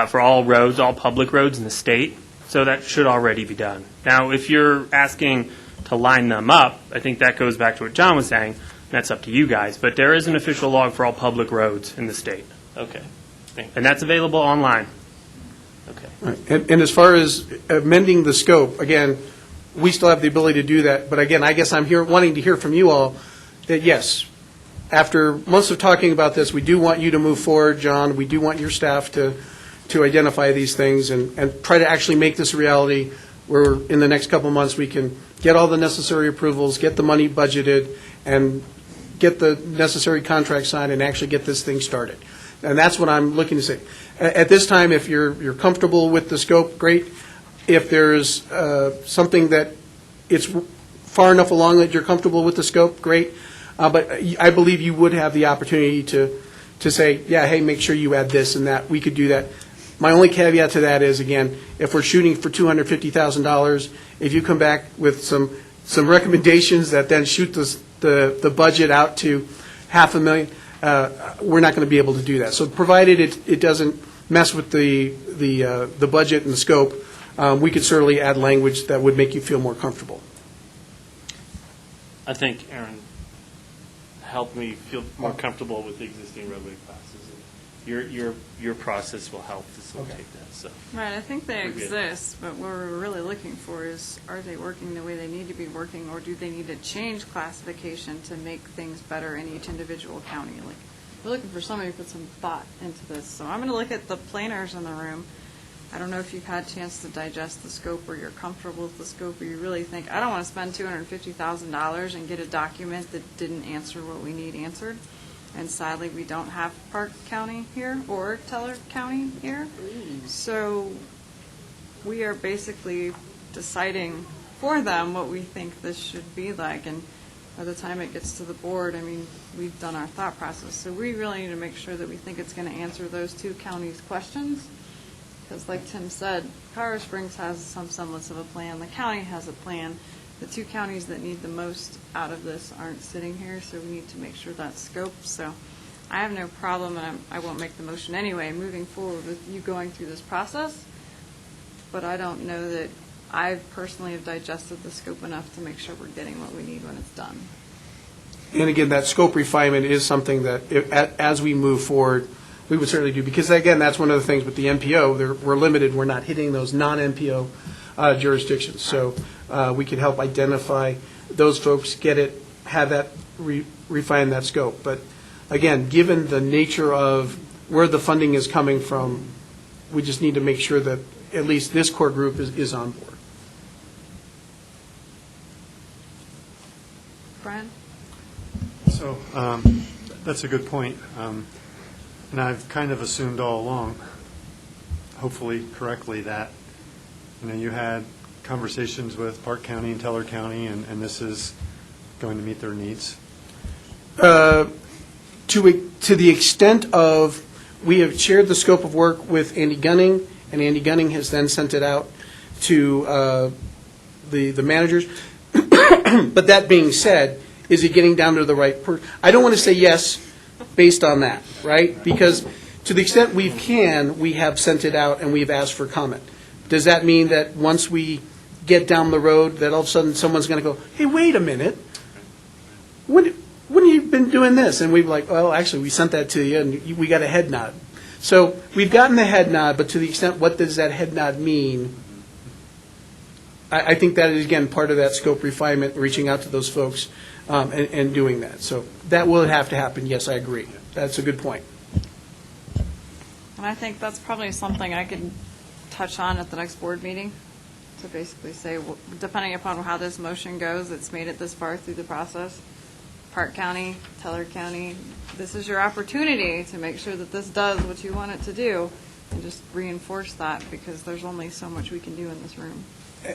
for all roads, all public roads in the state, so that should already be done. Now, if you're asking to line them up, I think that goes back to what John was saying. That's up to you guys, but there is an official log for all public roads in the state. Okay. And that's available online. Okay. Right. And as far as amending the scope, again, we still have the ability to do that. But again, I guess I'm wanting to hear from you all that, yes, after months of talking about this, we do want you to move forward, John. We do want your staff to identify these things and try to actually make this a reality where in the next couple of months we can get all the necessary approvals, get the money budgeted, and get the necessary contract signed and actually get this thing started. And that's what I'm looking to say. At this time, if you're comfortable with the scope, great. If there's something that it's far enough along that you're comfortable with the scope, great. But I believe you would have the opportunity to say, yeah, hey, make sure you add this and that. We could do that. My only caveat to that is, again, if we're shooting for $250,000, if you come back with some recommendations that then shoot the budget out to $500,000, we're not going to be able to do that. So provided it doesn't mess with the budget and the scope, we could certainly add language that would make you feel more comfortable. I think Aaron helped me feel more comfortable with the existing roadway classes. Your process will help facilitate that. So. Right, I think they We're good. exist, but what we're really looking for is, are they working the way they need to be working, or do they need to change classification to make things better in each individual county? Like, we're looking for somebody to put some thought into this. So I'm going to look at the planners in the room. I don't know if you've had a chance to digest the scope, or you're comfortable with the scope, or you really think, I don't want to spend $250,000 and get a document that didn't answer what we need answered. And sadly, we don't have Park County here or Teller County here. So we are basically deciding for them what we think this should be like. And by the time it gets to the board, I mean, we've done our thought process. So we really need to make sure that we think it's going to answer those two counties' questions. Because like Tim said, Colorado Springs has some semblance of a plan. The county has a plan. The two counties that need the most out of this aren't sitting here, so we need to make sure that's scoped. So I have no problem, and I won't make the motion anyway, moving forward with you going through this process. But I don't know that I personally have digested the scope enough to make sure we're getting what we need when it's done. And again, that scope refinement is something that, as we move forward, we would certainly do. Because again, that's one of the things with the MPO, we're limited. We're not hitting those non-MPO jurisdictions. So we can help identify those folks, get it, have that, refine that scope. But again, given the nature of where the funding is coming from, we just need to make sure that at least this core group is on board. Brian? So that's a good point. And I've kind of assumed all along, hopefully correctly, that you had conversations with Park County and Teller County, and this is going to meet their needs. To the extent of, we have shared the scope of work with Andy Gunning, and Andy Gunning has then sent it out to the managers. But that being said, is it getting down to the right person? I don't want to say yes based on that, right? Because to the extent we have sent it out and we've asked for comment. Does that mean that once we get down the road, that all of a sudden someone's going to go, hey, wait a minute, when have you been doing this? And we're like, well, actually, we sent that to you, and we got a head nod. So we've gotten the head nod, but to the extent, what does that head nod mean? I think that is, again, part of that scope refinement, reaching out to those folks and doing that. So that will have to happen, yes, I agree. That's a good point. And I think that's probably something I could touch on at the next board meeting, to basically say, well, depending upon how this motion goes, it's made it this far through the process. Park County, Teller County, this is your opportunity to make sure that this does what you want it to do, and just reinforce that, because there's only so much we can do in this room.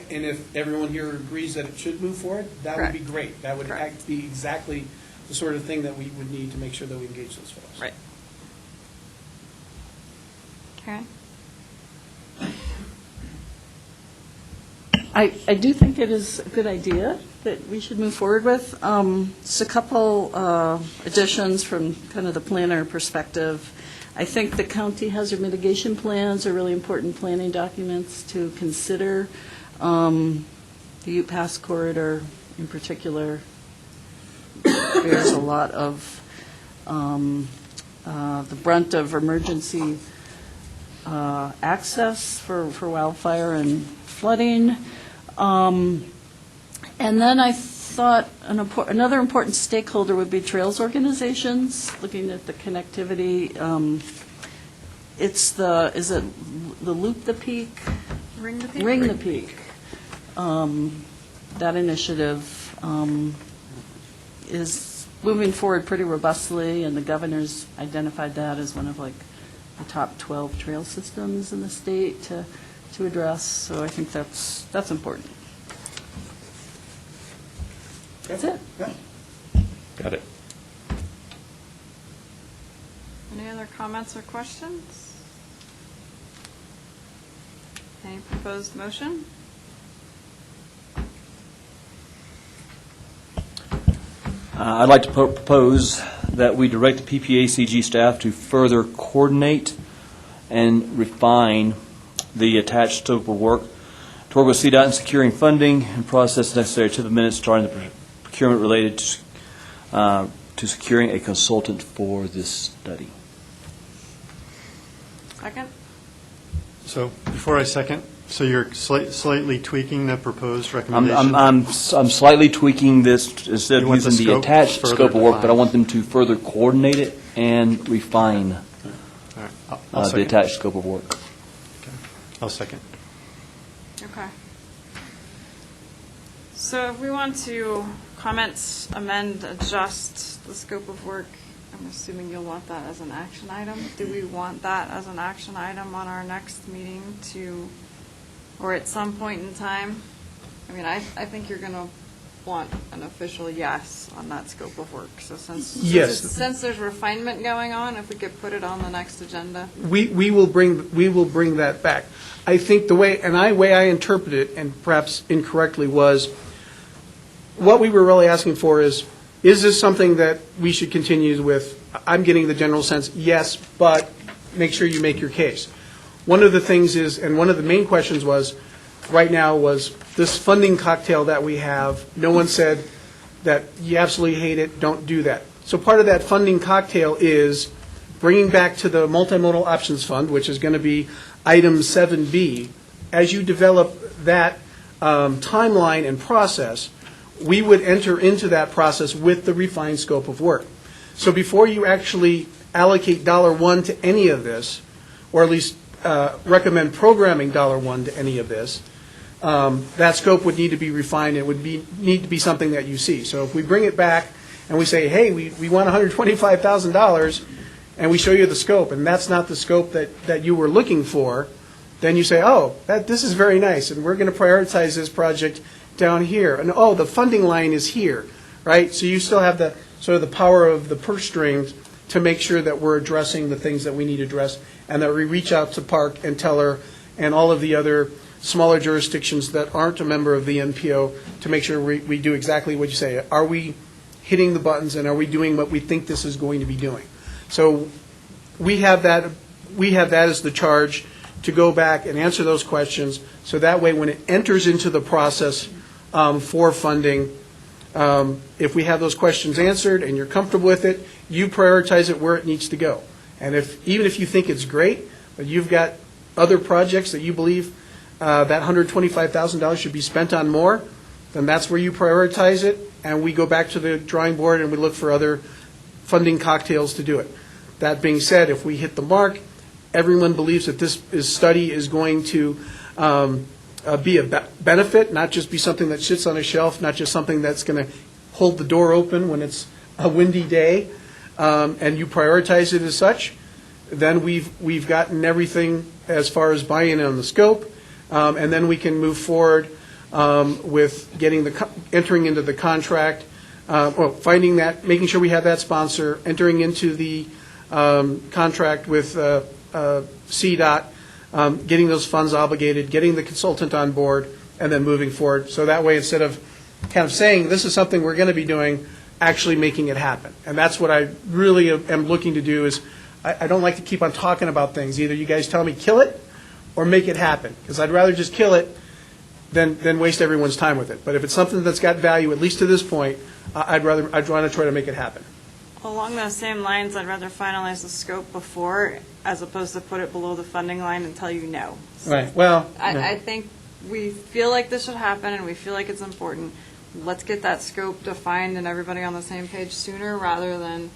And if everyone here agrees that it should move forward, that would be Correct. great. That would Correct. be exactly the sort of thing that we would need to make sure that we engage those folks. Right. Karen? I do think it is a good idea that we should move forward with. Just a couple additions from kind of the planner perspective. I think the county hazard mitigation plans are really important planning documents to consider. The Ute Pass corridor in particular bears a lot of the brunt of emergency access for wildfire and flooding. And then I thought another important stakeholder would be trails organizations, looking at the connectivity. Is it the Loop the Peak? Ring the Peak. Ring the Peak. That initiative is moving forward pretty robustly, and the governor's identified that as one of like the top 12 trail systems in the state to address. So I think that's important. That's it. Got it. Any other comments or questions? Any proposed motion? I'd like to propose that we direct the PPACG staff to further coordinate and refine the attached scope of work to work with CDOT in securing funding and process necessary to the minutes starting the procurement related to securing a consultant for this study. Second? So before I second, so you're slightly tweaking the proposed recommendation? I'm slightly tweaking this, instead You of want the using the scope attached further scope of work, but I defined. want them to further coordinate it and refine All right, I'll the second. attached scope of work. I'll second. Okay. So if we want to comment, amend, adjust the scope of work, I'm assuming you'll want that as an action item. Do we want that as an action item on our next meeting or at some point in time? I mean, I think you're going to want an official yes on that scope of work. So since there's refinement going on, if we could put it on the next agenda. We will bring that back. I think the way I interpret it, and perhaps incorrectly, was what we were really asking for is this something that we should continue with? I'm getting the general sense, yes, but make sure you make your case. One of the things is, and one of the main questions was, right now, was this funding cocktail that we have. No one said that you absolutely hate it, don't do that. So part of that funding cocktail is bringing back to the Multimodal Options Fund, which is going to be item 7B. As you develop that timeline and process, we would enter into that process with the refined scope of work. So before you actually allocate $1 to any of this, or at least recommend programming $1 to any of this, that scope would need to be refined. It would need to be something that you see. So if we bring it back and we say, hey, we want $125,000, and we show you the scope, and that's not the scope that you were looking for, then you say, oh, this is very nice, and we're going to prioritize this project down here. And, oh, the funding line is here, right? So you still have the sort of the power of the purse strings to make sure that we're addressing the things that we need to address, and that we reach out to Park and Teller and all of the other smaller jurisdictions that aren't a member of the NPO to make sure we do exactly what you say. Are we hitting the buttons, and are we doing what we think this is going to be doing? So we have that as the charge to go back and answer those questions, so that way when it enters into the process for funding, if we have those questions answered and you're comfortable with it, you prioritize it where it needs to go. And even if you think it's great, but you've got other projects that you believe that $125,000 should be spent on more, then that's where you prioritize it, and we go back to the drawing board and we look for other funding cocktails to do it. That being said, if we hit the mark, everyone believes that this study is going to be a benefit, not just be something that sits on a shelf, not just something that's going to hold the door open when it's a windy day, and you prioritize it as such, then we've gotten everything as far as buy-in on the scope, and then we can move forward with getting entering into the contract, finding that, making sure we have that sponsor, entering into the contract with CDOT, getting those funds obligated, getting the consultant on board, and then moving forward. So that way, instead of kind of saying, this is something we're going to be doing, actually making it happen. And that's what I really am looking to do is, I don't like to keep on talking about things. Either you guys tell me kill it or make it happen, because I'd rather just kill it than waste everyone's time with it. But if it's something that's got value, at least to this point, I'd want to try to make it happen. Along those same lines, I'd rather finalize the scope before, as opposed to put it below the funding line and tell you no. Right, well. I think we feel like this should happen, and we feel like it's important. Let's get that scope defined and everybody on the same page sooner, rather than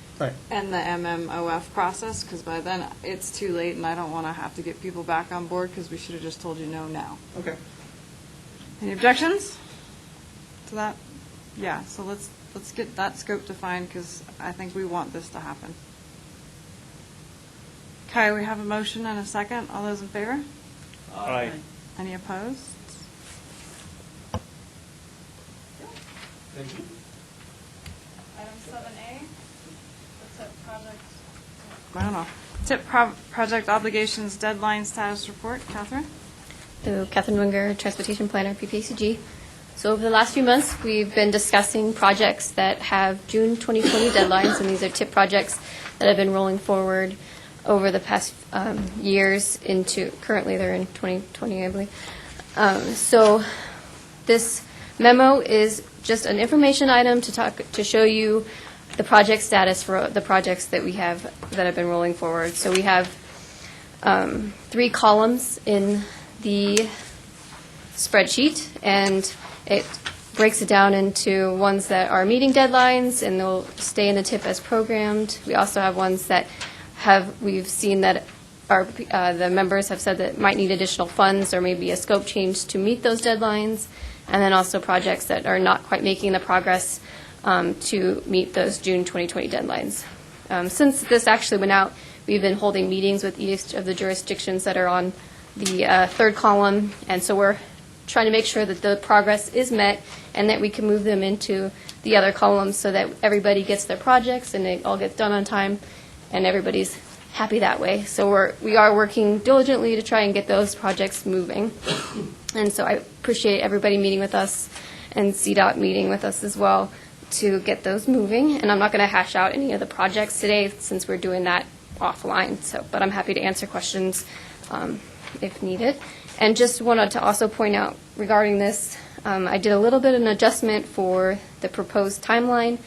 end the MMOF process, because by then it's too late, and I don't want to have to get people back on board, because we should have just told you no now. Okay. Any objections to that? Yeah, so let's get that scope defined, because I think we want this to happen. Okay, we have a motion and a second. All those in favor? Aye. Any opposed? Thank you. Item 7A, the TIP project, I don't know. TIP project obligations deadline status report. Catherine? So Catherine Winger, Transportation Planner, PPACG. So over the last few months, we've been discussing projects that have June 2020 deadlines, and these are TIP projects that have been rolling forward over the past years into, currently they're in 2020, I believe. So this memo is just an information item to show you the project status for the projects that we have that have been rolling forward. So we have 3 columns in the spreadsheet, and it breaks it down into ones that are meeting deadlines and they'll stay in the TIP as programmed. We also have ones that we've seen that the members have said that might need additional funds or maybe a scope change to meet those deadlines, and then also projects that are not quite making the progress to meet those June 2020 deadlines. Since this actually went out, we've been holding meetings with each of the jurisdictions that are on the third column, and so we're trying to make sure that the progress is met and that we can move them into the other columns so that everybody gets their projects and it all gets done on time and everybody's happy that way. So we are working diligently to try and get those projects moving. And so I appreciate everybody meeting with us and CDOT meeting with us as well to get those moving. And I'm not going to hash out any of the projects today since we're doing that offline. But I'm happy to answer questions if needed. And just wanted to also point out regarding this, I did a little bit of an adjustment for the proposed timeline.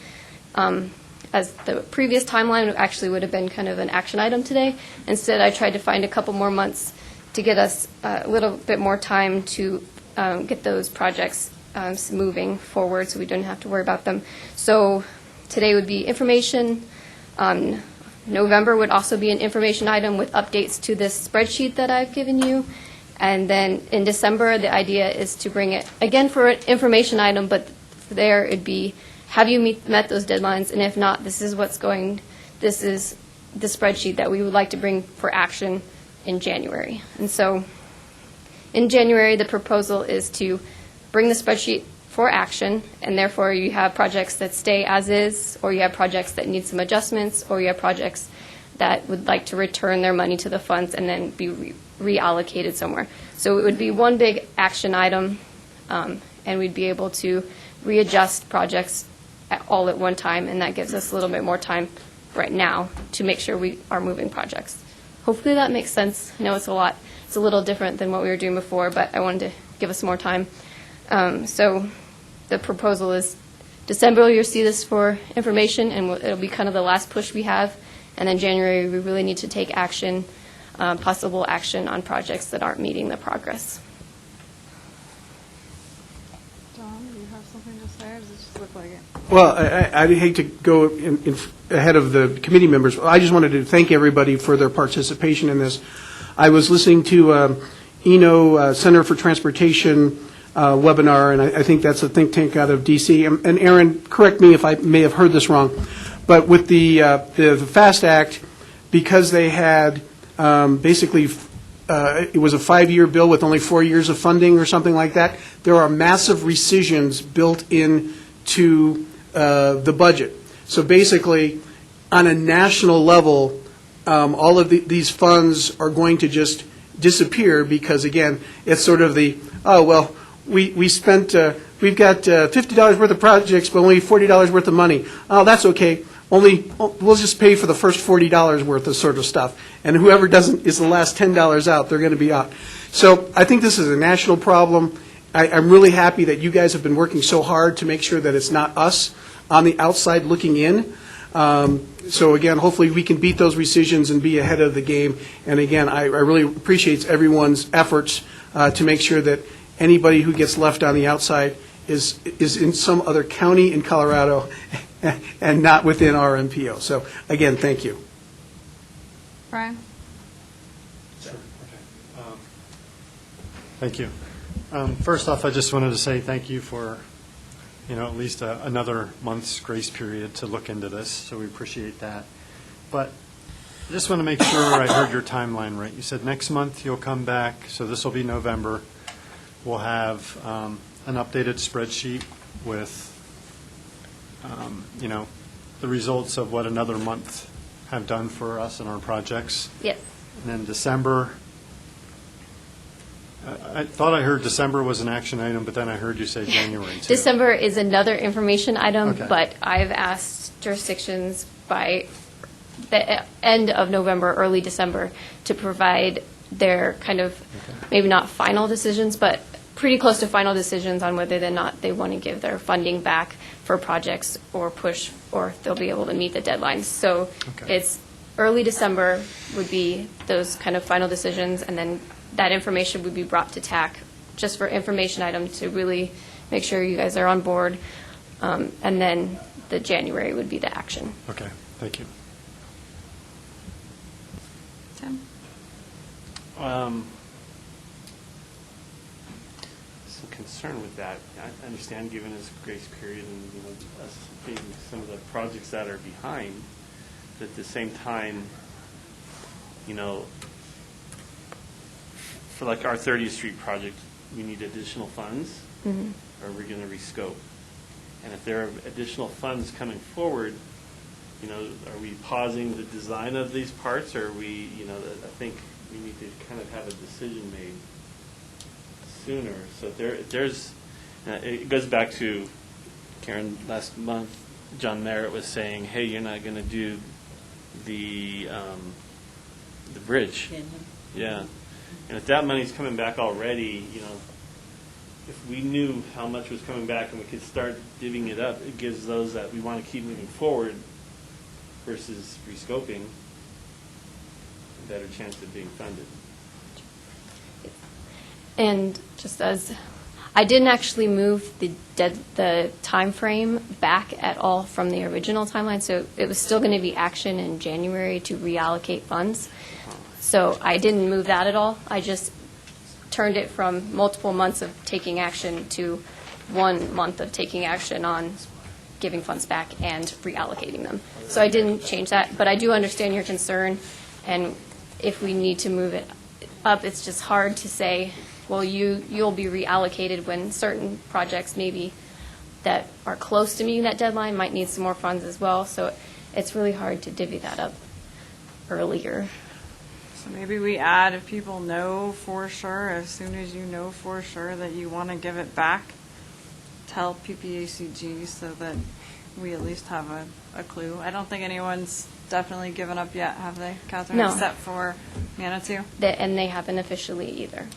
As the previous timeline actually would have been kind of an action item today. Instead, I tried to find a couple more months to get us a little bit more time to get those projects moving forward so we don't have to worry about them. So today would be information. November would also be an information item with updates to this spreadsheet that I've given you. And then in December, the idea is to bring it, again, for an information item, but there it'd be, have you met those deadlines? And if not, this is this is the spreadsheet that we would like to bring for action in January. And so in January, the proposal is to bring the spreadsheet for action, and therefore you have projects that stay as is, or you have projects that need some adjustments, or you have projects that would like to return their money to the funds and then be reallocated somewhere. So it would be one big action item, and we'd be able to readjust projects all at one time, and that gives us a little bit more time right now to make sure we are moving projects. Hopefully that makes sense. I know it's a little different than what we were doing before, but I wanted to give us more time. So the proposal is December, you'll see this for information, and it'll be kind of the last push we have. And then January, we really need to take action, possible action on projects that aren't meeting the progress. John, do you have something to say, or does it just look like it? Well, I'd hate to go ahead of the committee members. I just wanted to thank everybody for their participation in this. I was listening to Eno Center for Transportation webinar, and I think that's a think tank out of D.C. And Aaron, correct me if I may have heard this wrong, but with the FAST Act, because they had basically it was a 5-year bill with only 4 years of funding or something like that, there are massive rescissions built into the budget. So basically, on a national level, all of these funds are going to just disappear because, again, it's sort of the, oh, well, we spent, we've got $50 worth of projects, but only $40 worth of money. Oh, that's okay. We'll just pay for the first $40 worth of sort of stuff. And whoever is the last $10 out, they're going to be out. So I think this is a national problem. I'm really happy that you guys have been working so hard to make sure that it's not us on the outside looking in. So again, hopefully we can beat those rescissions and be ahead of the game. And again, I really appreciate everyone's efforts to make sure that anybody who gets left on the outside is in some other county in Colorado and not within our MPO. So again, thank you. Brian? Sure. Okay. Thank you. First off, I just wanted to say thank you for, at least another month's grace period to look into this, so we appreciate that. But I just want to make sure I heard your timeline right. You said next month you'll come back, so this will be November. We'll have an updated spreadsheet with, the results of what another month have done for us and our projects. Yes. And then December, I thought I heard December was an action item, but then I heard you say January too. December is another information item, Okay. but I've asked jurisdictions by the end of November, early December, to provide their kind of, maybe not final decisions, but pretty close to final decisions on whether or not they want to give their funding back for projects or push, or if they'll be able to meet the deadlines. So it's early December would be those kind of final decisions, and then that information would be brought to TAC just for information item to really make sure you guys are on board. And then the January would be the action. Okay, thank you. Tim? Some concern with that. I understand given us grace period and us being some of the projects that are behind, but at the same time, for like our 30th Street project, we need additional funds, or we're going to rescope. And if there are additional funds coming forward, are we pausing the design of these parts, or are we, I think we need to kind of have a decision made sooner. So there's, it goes back to, Karen, last month, John Merritt was saying, hey, you're not going to do the bridge. Yeah. And if that money's coming back already, if we knew how much was coming back and we could start divvying it up, it gives those that we want to keep moving forward versus rescoping a better chance of being funded. And just as, I didn't actually move the time frame back at all from the original timeline, so it was still going to be action in January to reallocate funds. So I didn't move that at all. I just turned it from multiple months of taking action to 1 month of taking action on giving funds back and reallocating them. So I didn't change that, but I do understand your concern, and if we need to move it up, it's just hard to say, well, you'll be reallocated when certain projects maybe that are close to meeting that deadline might need some more funds as well. So it's really hard to divvy that up earlier. So maybe we add, if people know for sure, as soon as you know for sure that you want to give it back, tell PPACG so that we at least have a clue. I don't think anyone's definitely given up yet, have they, Catherine? No. Except for Manitou? And they haven't officially either.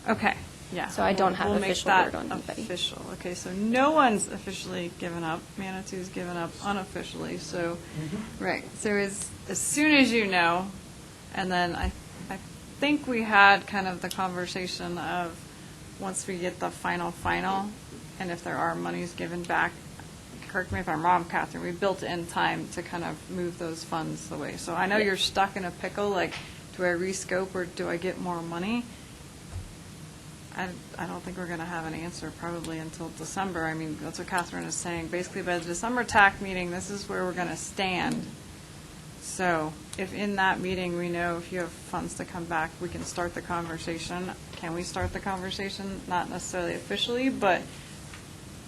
Okay, yeah. So I don't have We'll make official that word on anybody. official. Okay, so no one's officially given up. Manitou's given up unofficially, so, right. So as soon as you know, and then I think we had kind of the conversation of, once we get the final, and if there are monies given back, correct me if I'm wrong, Catherine, we built in time to kind of move those funds away. So I know you're stuck in a pickle, like, do I rescope or do I get more money? I don't think we're going to have an answer probably until December. I mean, that's what Catherine is saying. Basically, by the December TAC meeting, this is where we're going to stand. So if in that meeting we know if you have funds to come back, we can start the conversation. Can we start the conversation? Not necessarily officially, but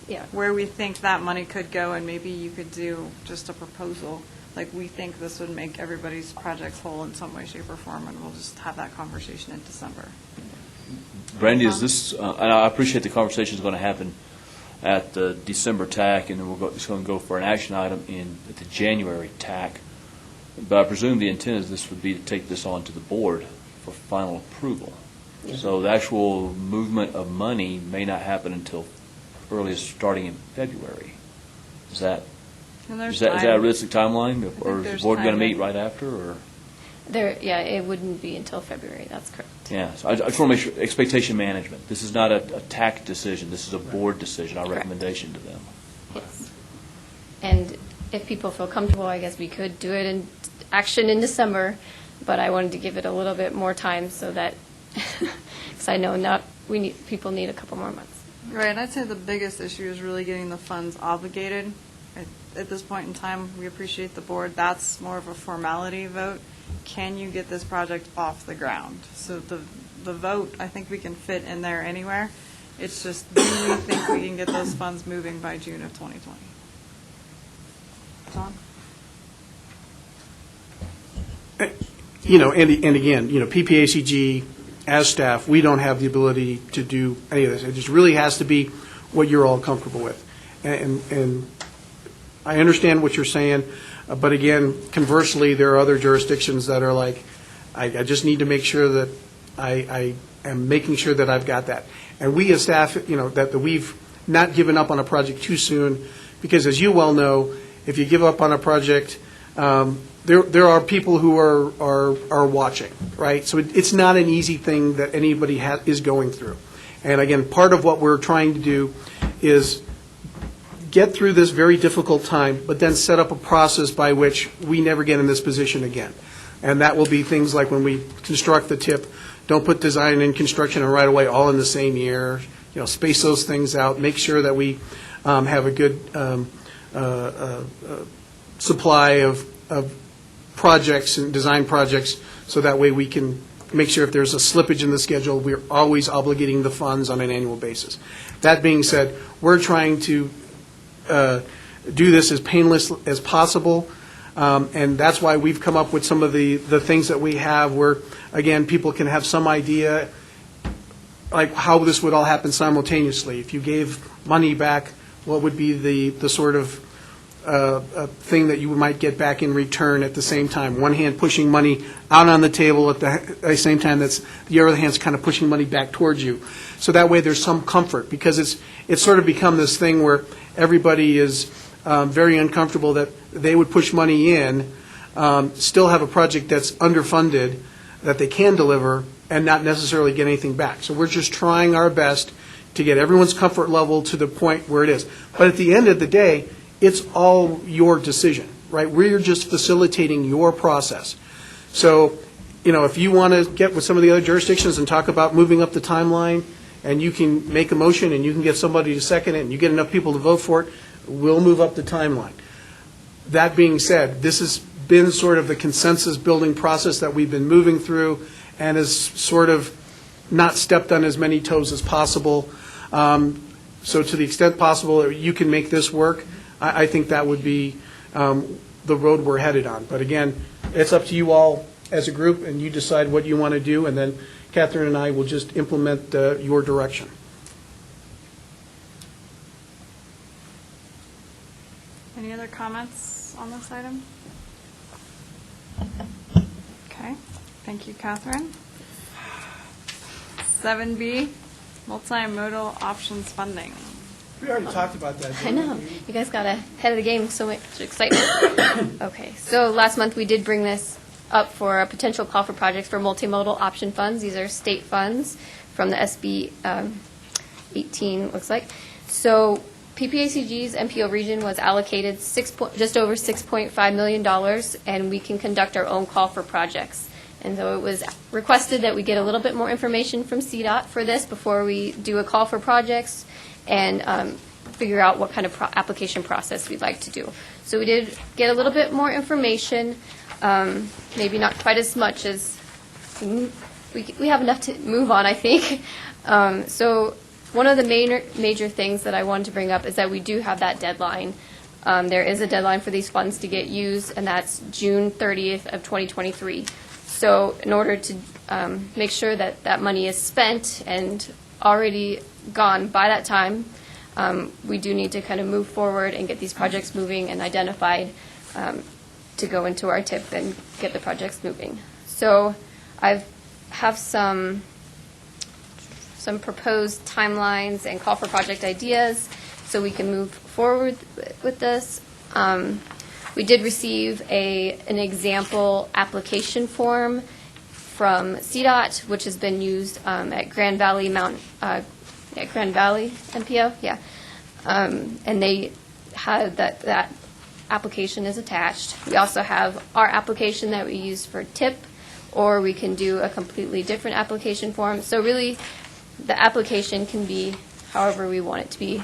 Yeah. where we think that money could go, and maybe you could do just a proposal, like we think this would make everybody's projects whole in some way, shape, or form, and we'll just have that conversation in December. Brandy, is this, and I appreciate the conversation is going to happen at the December TAC, and then it's going to go for an action item at the January TAC. But I presume the intent of this would be to take this on to the board for final approval. So the actual movement of money may not happen until earliest starting in February. Is that And there's is that a time. realistic timeline? Or is the there's board going to time. meet right after, or? It wouldn't be until February, that's correct. Yeah, so I just want to make sure, expectation management. This is not a TAC decision, this is a board decision, our Correct. recommendation to them. Yes. And if people feel comfortable, I guess we could do it in action in December, but I wanted to give it a little bit more time so that, because I know people need a couple more months. Right, I'd say the biggest issue is really getting the funds obligated. At this point in time, we appreciate the board. That's more of a formality vote. Can you get this project off the ground? So the vote, I think we can fit in there anywhere. It's just, do we think we can get those funds moving by June of 2020? John? And again, PPACG, as staff, we don't have the ability to do any of this. It just really has to be what you're all comfortable with. And I understand what you're saying, but again, conversely, there are other jurisdictions that are like, I just need to make sure that I am making sure that I've got that. And we as staff, that we've not given up on a project too soon, because as you well know, if you give up on a project, there are people who are watching, right? So it's not an easy thing that anybody is going through. And again, part of what we're trying to do is get through this very difficult time, but then set up a process by which we never get in this position again. And that will be things like when we construct the tip, don't put design and construction and right away all in the same year. Space those things out, make sure that we have a good supply of projects and design projects, so that way we can make sure if there's a slippage in the schedule, we're always obligating the funds on an annual basis. That being said, we're trying to do this as painless as possible, and that's why we've come up with some of the things that we have where, again, people can have some idea like how this would all happen simultaneously. If you gave money back, what would be the sort of thing that you might get back in return at the same time? One hand pushing money out on the table at the same time the other hand's kind of pushing money back towards you. So that way there's some comfort, because it's sort of become this thing where everybody is very uncomfortable that they would push money in, still have a project that's underfunded that they can deliver, and not necessarily get anything back. So we're just trying our best to get everyone's comfort level to the point where it is. But at the end of the day, it's all your decision, right? We're just facilitating your process. So, if you want to get with some of the other jurisdictions and talk about moving up the timeline, and you can make a motion and you can get somebody to second it and you get enough people to vote for it, we'll move up the timeline. That being said, this has been sort of the consensus building process that we've been moving through, and has sort of not stepped on as many toes as possible. So to the extent possible, you can make this work. I think that would be the road we're headed on. But again, it's up to you all as a group, and you decide what you want to do, and then Catherine and I will just implement your direction. Any other comments on this item? Okay, thank you, Catherine. 7B, multimodal options funding. We already talked about that. I know. You guys got ahead of the game, so much excitement. Okay, so last month we did bring this up for a potential call for projects for multimodal option funds. These are state funds from the SB 18, looks like. So PPACG's MPO region was allocated just over $6.5 million, and we can conduct our own call for projects. And so it was requested that we get a little bit more information from CDOT for this before we do a call for projects and figure out what kind of application process we'd like to do. So we did get a little bit more information, maybe not quite as much as we have enough to move on, I think. So one of the major things that I wanted to bring up is that we do have that deadline. There is a deadline for these funds to get used, and that's June 30th of 2023. So in order to make sure that that money is spent and already gone by that time, we do need to kind of move forward and get these projects moving and identified to go into our TIP and get the projects moving. So I have some proposed timelines and call for project ideas so we can move forward with this. We did receive an example application form from CDOT, which has been used at Grand Valley Grand Valley MPO, yeah. And they had that application is attached. We also have our application that we use for TIP, or we can do a completely different application form. So really, the application can be however we want it to be.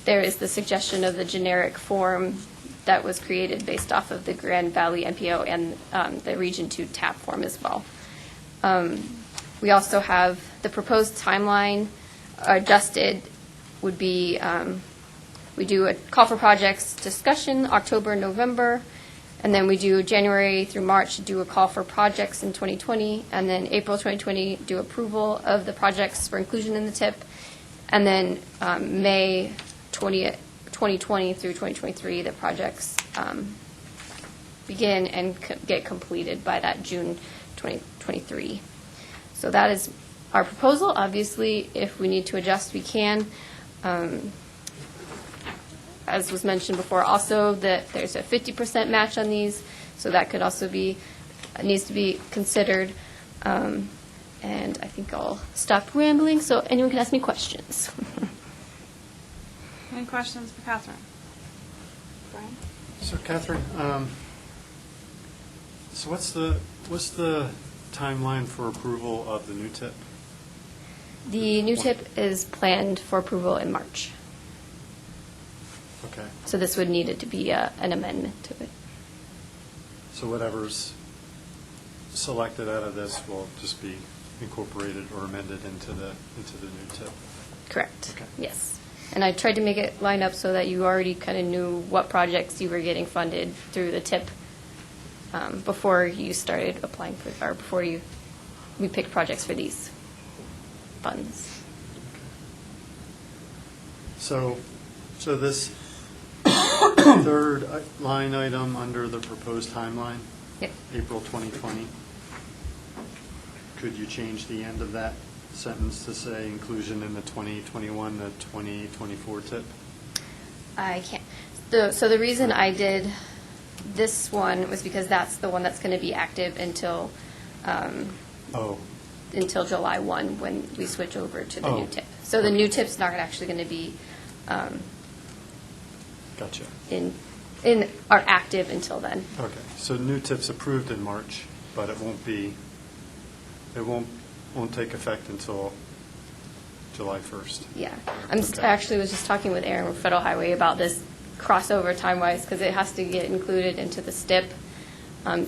There is the suggestion of the generic form that was created based off of the Grand Valley MPO and the Region 2 TAP form as well. We also have the proposed timeline adjusted would be we do a call for projects discussion October, November, and then we do January through March do a call for projects in 2020, and then April 2020 do approval of the projects for inclusion in the TIP, and then May 2020 through 2023 the projects begin and get completed by that June 2023. So that is our proposal. Obviously, if we need to adjust, we can. As was mentioned before, also that there's a 50% match on these, so that could also needs to be considered. And I think I'll stop rambling so anyone can ask me questions. Any questions for Catherine? Brian? So Catherine, so what's the timeline for approval of the new TIP? The new TIP is planned for approval in March. Okay. So this would need it to be an amendment to it. So whatever's selected out of this will just be incorporated or amended into the new TIP? Correct. Okay. Yes. And I tried to make it line up so that you already kind of knew what projects you were getting funded through the TIP before you started applying for, or before we picked projects for these funds. So this third line item under the proposed timeline, Yep. April 2020, could you change the end of that sentence to say inclusion in the 2021 to 2024 TIP? I can't. So the reason I did this one was because that's the one that's going to be active until until July 1 when we switch over to the new TIP. So the new TIP's not actually going to be Gotcha. in are active until then. Okay, so new TIP's approved in March, but it won't take effect until July 1st. Yeah. Okay. I actually was just talking with Aaron with Federal Highway about this crossover time-wise because it has to get included into the STIP,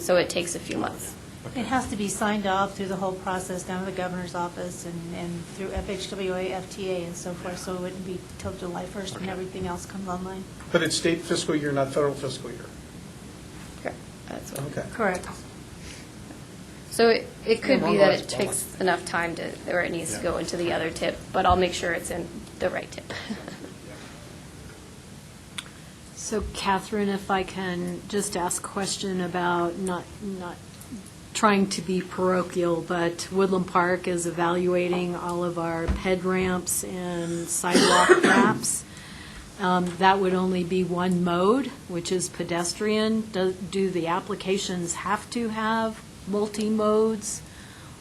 so it takes a few months. It has to be signed off through the whole process down to the governor's office and through FHWA, FTA, and so forth, so it wouldn't be till July 1st when everything else comes online. But it's state fiscal year, not federal fiscal year. Correct. That's what. Okay. Correct. So it could be that it takes enough time to, or it needs to go into the other TIP, but I'll make sure it's in the right TIP. So Catherine, if I can just ask a question about not trying to be parochial, but Woodland Park is evaluating all of our ped ramps and sidewalk gaps. That would only be one mode, which is pedestrian. Do the applications have to have multi-modes,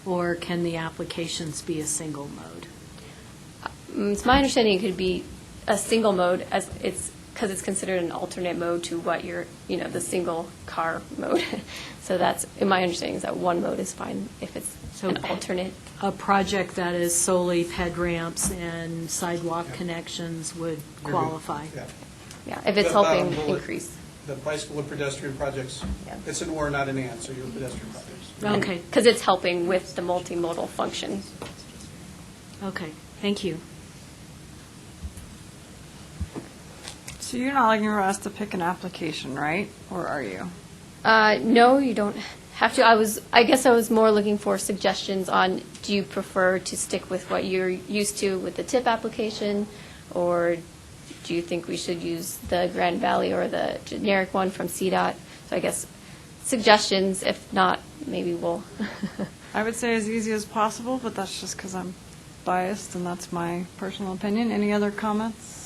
or can the applications be a single mode? It's my understanding it could be a single mode as it's because it's considered an alternate mode to what you're, the single car mode. So that's, in my understanding, is that one mode is fine if it's an alternate. A project that is solely ped ramps and sidewalk connections would qualify. Yeah, if it's helping increase. The bicycle and pedestrian projects, it's an or, not an and, so your pedestrian projects. Okay. Because it's helping with the multimodal function. Okay, thank you. So you're not looking for us to pick an application, right? Or are you? No, you don't have to. I guess I was more looking for suggestions on, do you prefer to stick with what you're used to with the TIP application, or do you think we should use the Grand Valley or the generic one from CDOT? So I guess suggestions. If not, maybe we'll. I would say as easy as possible, but that's just because I'm biased and that's my personal opinion. Any other comments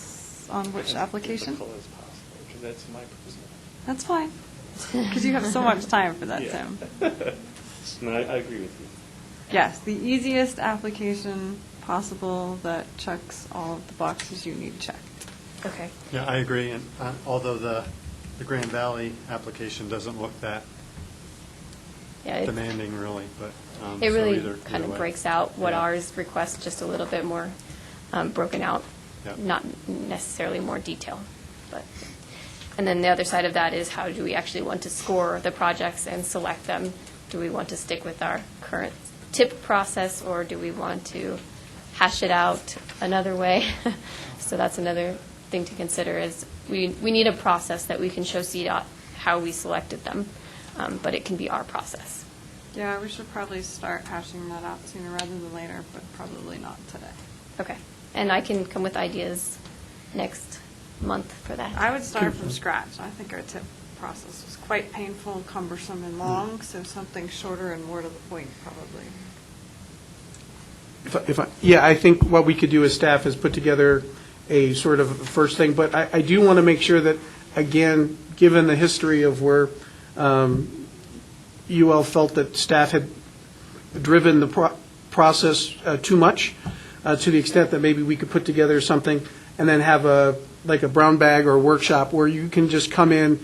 on which application? As possible, because that's my personal. That's fine, because you have so much time for that, Yeah. Tim. No, I agree with you. Yes, the easiest application possible that checks all of the boxes you need checked. Okay. Yeah, I agree, and although the Grand Valley application doesn't look that Yeah, demanding, really, but. It so really either kind of way. breaks out what Yeah. ours requests, just a little bit more broken out, Yep. not necessarily more detail. But, and then the other side of that is how do we actually want to score the projects and select them? Do we want to stick with our current TIP process, or do we want to hash it out another way? So that's another thing to consider is we need a process that we can show CDOT how we selected them, but it can be our process. Yeah, we should probably start hashing that out sooner rather than later, but probably not today. Okay. And I can come with ideas next month for that. I would start from scratch. I think our TIP process was quite painful, cumbersome, and long, so something shorter and more to the point, probably. I think what we could do as staff is put together a sort of first thing, but I do want to make sure that, again, given the history of where UL felt that staff had driven the process too much, to the extent that maybe we could put together something and then have a brown bag or a workshop where you can just come in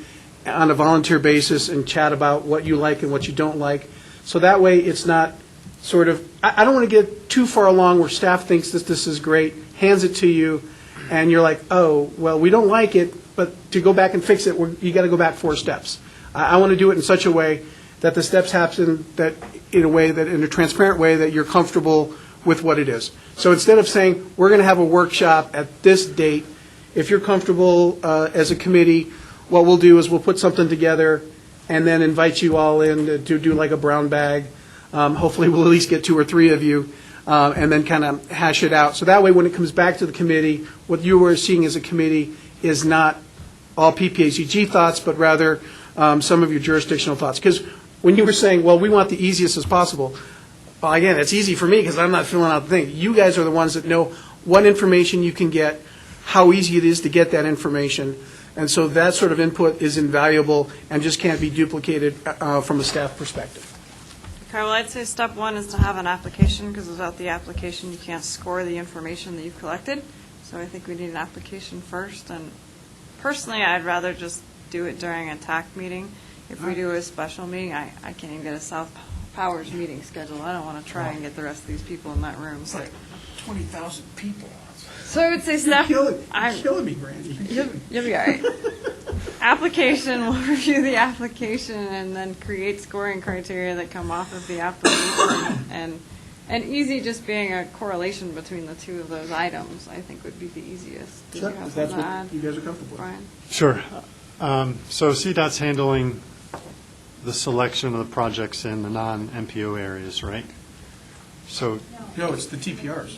on a volunteer basis and chat about what you like and what you don't like. So that way it's not sort of, I don't want to get too far along where staff thinks that this is great, hands it to you, and you're like, oh, well, we don't like it, but to go back and fix it, you got to go back 4 steps. I want to do it in such a way that the steps happen that in a transparent way that you're comfortable with what it is. So instead of saying, we're going to have a workshop at this date, if you're comfortable as a committee, what we'll do is we'll put something together and then invite you all in to do like a brown bag. Hopefully we'll at least get 2 or 3 of you, and then kind of hash it out. So that way when it comes back to the committee, what you were seeing as a committee is not all PPACG thoughts, but rather some of your jurisdictional thoughts. Because when you were saying, well, we want the easiest as possible, well, again, it's easy for me because I'm not filling out the thing. You guys are the ones that know what information you can get, how easy it is to get that information. And so that sort of input is invaluable and just can't be duplicated from a staff perspective. Okay, well, I'd say step 1 is to have an application, because without the application, you can't score the information that you've collected. So I think we need an application first, and personally, I'd rather just do it during a TAC meeting. If we do a special meeting, I can't even get a South Powers meeting scheduled. I don't want to try and get the rest of these people in that room. It's like 20,000 people. So I would say step... You're killing me, Brandy. You'll be all right. Application, we'll review the application and then create scoring criteria that come off of the application. And easy just being a correlation between the 2 of those items, I think would be the easiest. Did Sure, you have if that's something to what add, you guys are comfortable with. Brian? Sure. So CDOT's handling the selection of the projects in the non-MPO areas, right? So, No, it's the TPRs.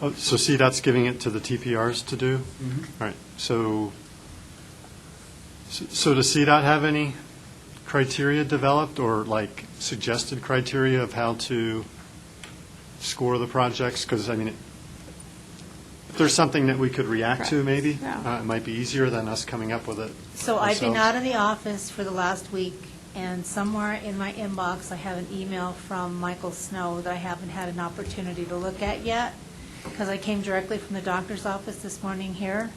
Oh, so CDOT's giving it to the TPRs to do? All right, so does CDOT have any criteria developed or like suggested criteria of how to score the projects? Because, I mean, if there's something that we could react to, maybe, Yeah. it might be easier than us coming up with it So I've been ourselves. out of the office for the last week, and somewhere in my inbox, I have an email from Michael Snow that I haven't had an opportunity to look at yet, because I came directly from the doctor's office this morning here.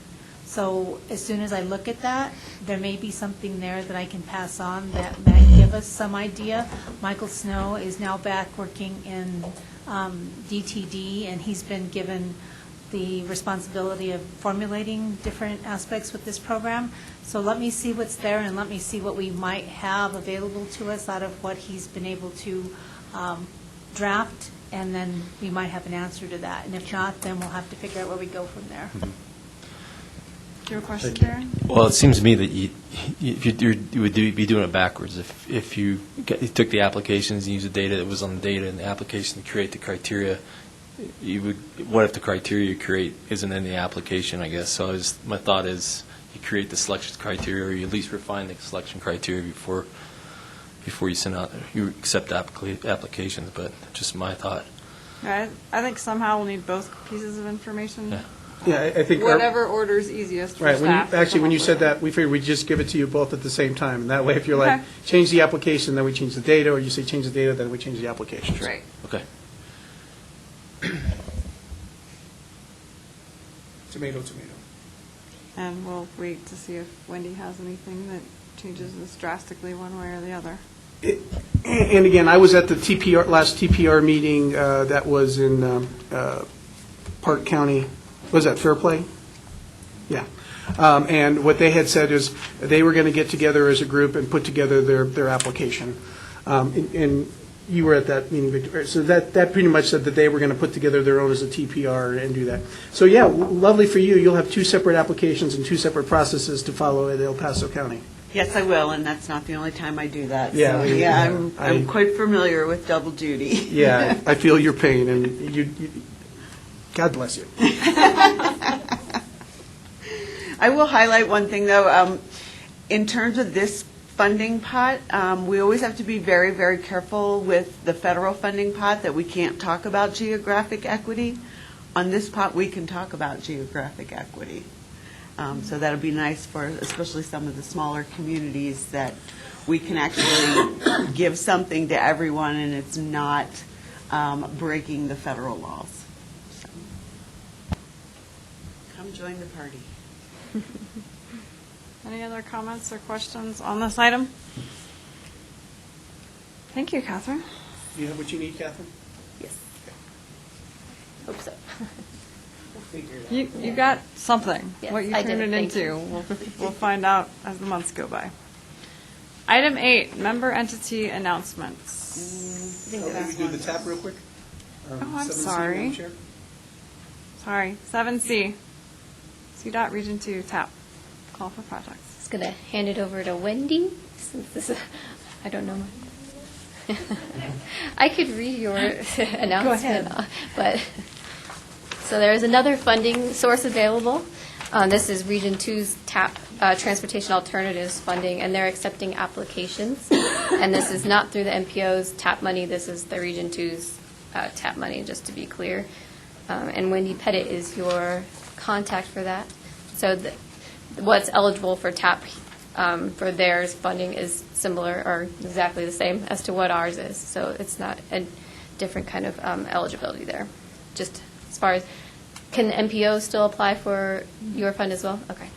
So as soon as I look at that, there may be something there that I can pass on that might give us some idea. Michael Snow is now back working in DTD, and he's been given the responsibility of formulating different aspects with this program. So let me see what's there, and let me see what we might have available to us out of what he's been able to draft, and then we might have an answer to that. And if not, then we'll have to figure out where we go from there. Do you have a question, Darren? Well, it seems to me that you would be doing it backwards. If you took the applications and used the data that was on the data and the application to create the criteria, what if the criteria you create isn't in the application, I guess? So my thought is you create the selection criteria, or you at least refine the selection criteria before you send out, you accept applications, but just my thought. I think somehow we'll need both pieces of information. Yeah. Yeah, I think. Whatever order is easiest for Right, staff. when you said that, we figured we'd just give it to you both at the same time. And that way, if you're like, Okay. change the application, then we change the data, or you say change the data, then we change the application. Right. Okay. Tomato, tomato. And we'll wait to see if Wendy has anything that changes this drastically one way or the other. And again, I was at the last TPR meeting that was in Park County. Was that Fairplay? Yeah. And what they had said is they were going to get together as a group and put together their application. And you were at that meeting, Victor. So that pretty much said that they were going to put together their own as a TPR and do that. So yeah, lovely for you. You'll have two separate applications and two separate processes to follow at El Paso County. Yes, I will, and that's not the only time I do that. Yeah, So, yeah, I'm quite familiar with double duty. Yeah, I feel your pain, and you God bless you. I will highlight one thing, though. In terms of this funding pot, we always have to be very, very careful with the federal funding pot that we can't talk about geographic equity. On this pot, we can talk about geographic equity. So that'll be nice for especially some of the smaller communities, that we can actually give something to everyone and it's not breaking the federal laws. So, come join the party. Any other comments or questions on this item? Thank you, Catherine. You have what you need, Catherine? Yes. Hope so. We'll figure it out. You got something. Yes, What you I turned did. it Thank into, you. we'll find out as the months go by. Item 8, member entity announcements. Can we do the tap real quick? Oh, I'm 7C, sorry. Madam Chair? Sorry, 7C. CDOT Region 2 TAP. Call for projects. Just going to hand it over to Wendy, since this is, I don't know. I could read your announcement. But, so there is another funding source available. This is Region 2's TAP, Transportation Alternatives Funding, and they're accepting applications. And this is not through the MPO's TAP money, this is the Region 2's TAP money, just to be clear. And Wendy Pettit is your contact for that. So what's eligible for TAP for theirs funding is similar or exactly the same as to what ours is. So it's not a different kind of eligibility there. Just as far as, can MPO still apply for your fund as well? Okay.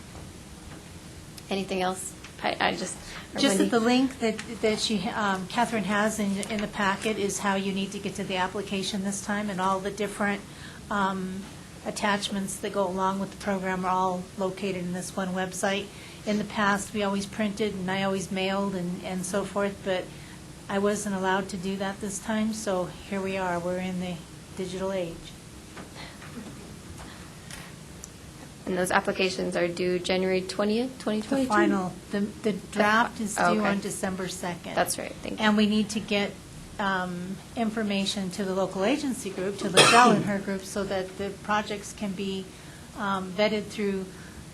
Anything else? Just Just that the link that she, Catherine has in the packet is how you need to get to the application this time, and all the different attachments that go along with the program are all located in this one website. In the past, we always printed and I always mailed and so forth, but I wasn't allowed to do that this time, so here we are. We're in the digital age. And those applications are due January 20th, 2022? The final, the draft is due Oh, okay. on December 2nd. That's right, thank you. And we need to get information to the local agency group, to Lizelle and her group, so that the projects can be vetted through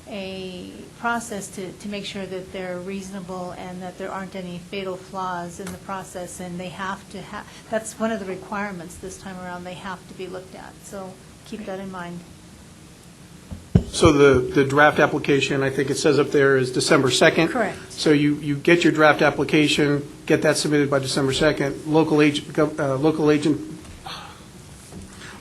a process to make sure that they're reasonable and that there aren't any fatal flaws in the process, and they have to have, that's one of the requirements this time around, they have to be looked at. So keep that in mind. So the draft application, I think it says up there, is December 2nd. Correct. So you get your draft application, get that submitted by December 2nd.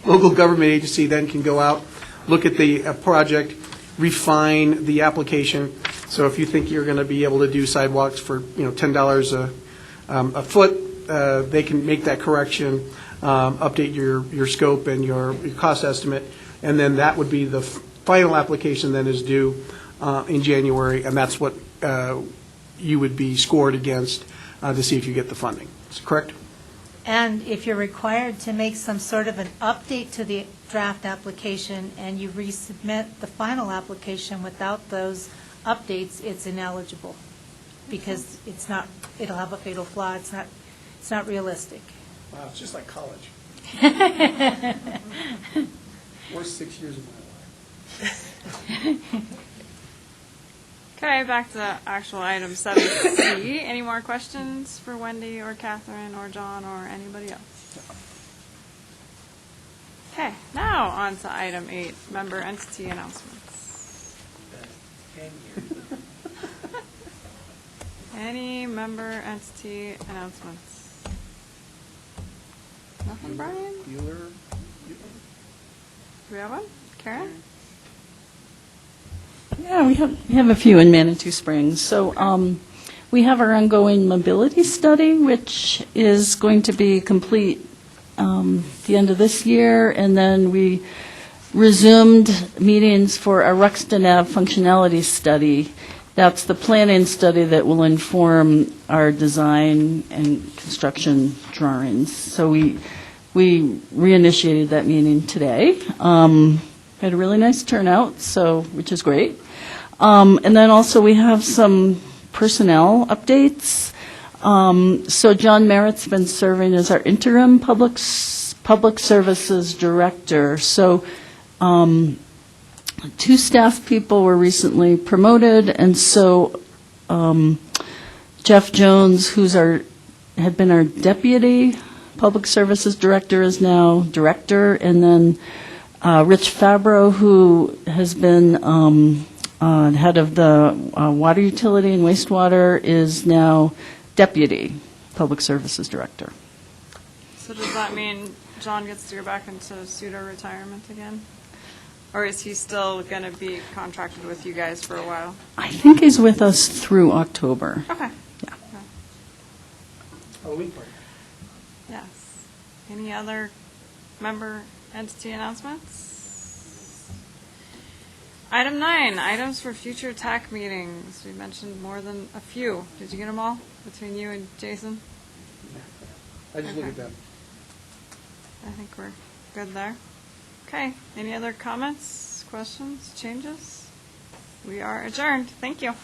Local government agency then can go out, look at the project, refine the application. So if you think you're going to be able to do sidewalks for, $10 a foot, they can make that correction, update your scope and your cost estimate, and then that would be the final application then is due in January, and that's what you would be scored against to see if you get the funding. Is that correct? And if you're required to make some sort of an update to the draft application and you resubmit the final application without those updates, it's ineligible because it'll have a fatal flaw. It's not realistic. Wow, it's just like college. Worst 6 years of my life. Okay, back to actual item 7C. Any more questions for Wendy or Catherine or John or anybody else? Okay, now on to item 8, member entity announcements. Any member entity announcements? Nothing, Brian? Do we have one? Karen? Yeah, we have a few in Manitou Springs. So we have our ongoing mobility study, which is going to be complete the end of this year, and then we resumed meetings for a Ruxton Ave functionality study. That's the planning study that will inform our design and construction drawings. So we reinitiated that meeting today. Had a really nice turnout, which is great. And then also we have some personnel updates. So John Merritt's been serving as our interim public services director. So 2 staff people were recently promoted, and so Jeff Jones, had been our deputy public services director, is now director, and then Rich Fabro, who has been head of the water utility and wastewater, is now deputy public services director. So does that mean John gets to go back into pseudo-retirement again? Or is he still going to be contracted with you guys for a while? I think he's with us through October. Okay. Yeah. Halloween party. Yes. Any other member entity announcements? Item 9, items for future TAC meetings. We mentioned more than a few. Did you get them all between you and Jason? I just look at them. I think we're good there. Okay. Any other comments, questions, changes? We are adjourned. Thank you.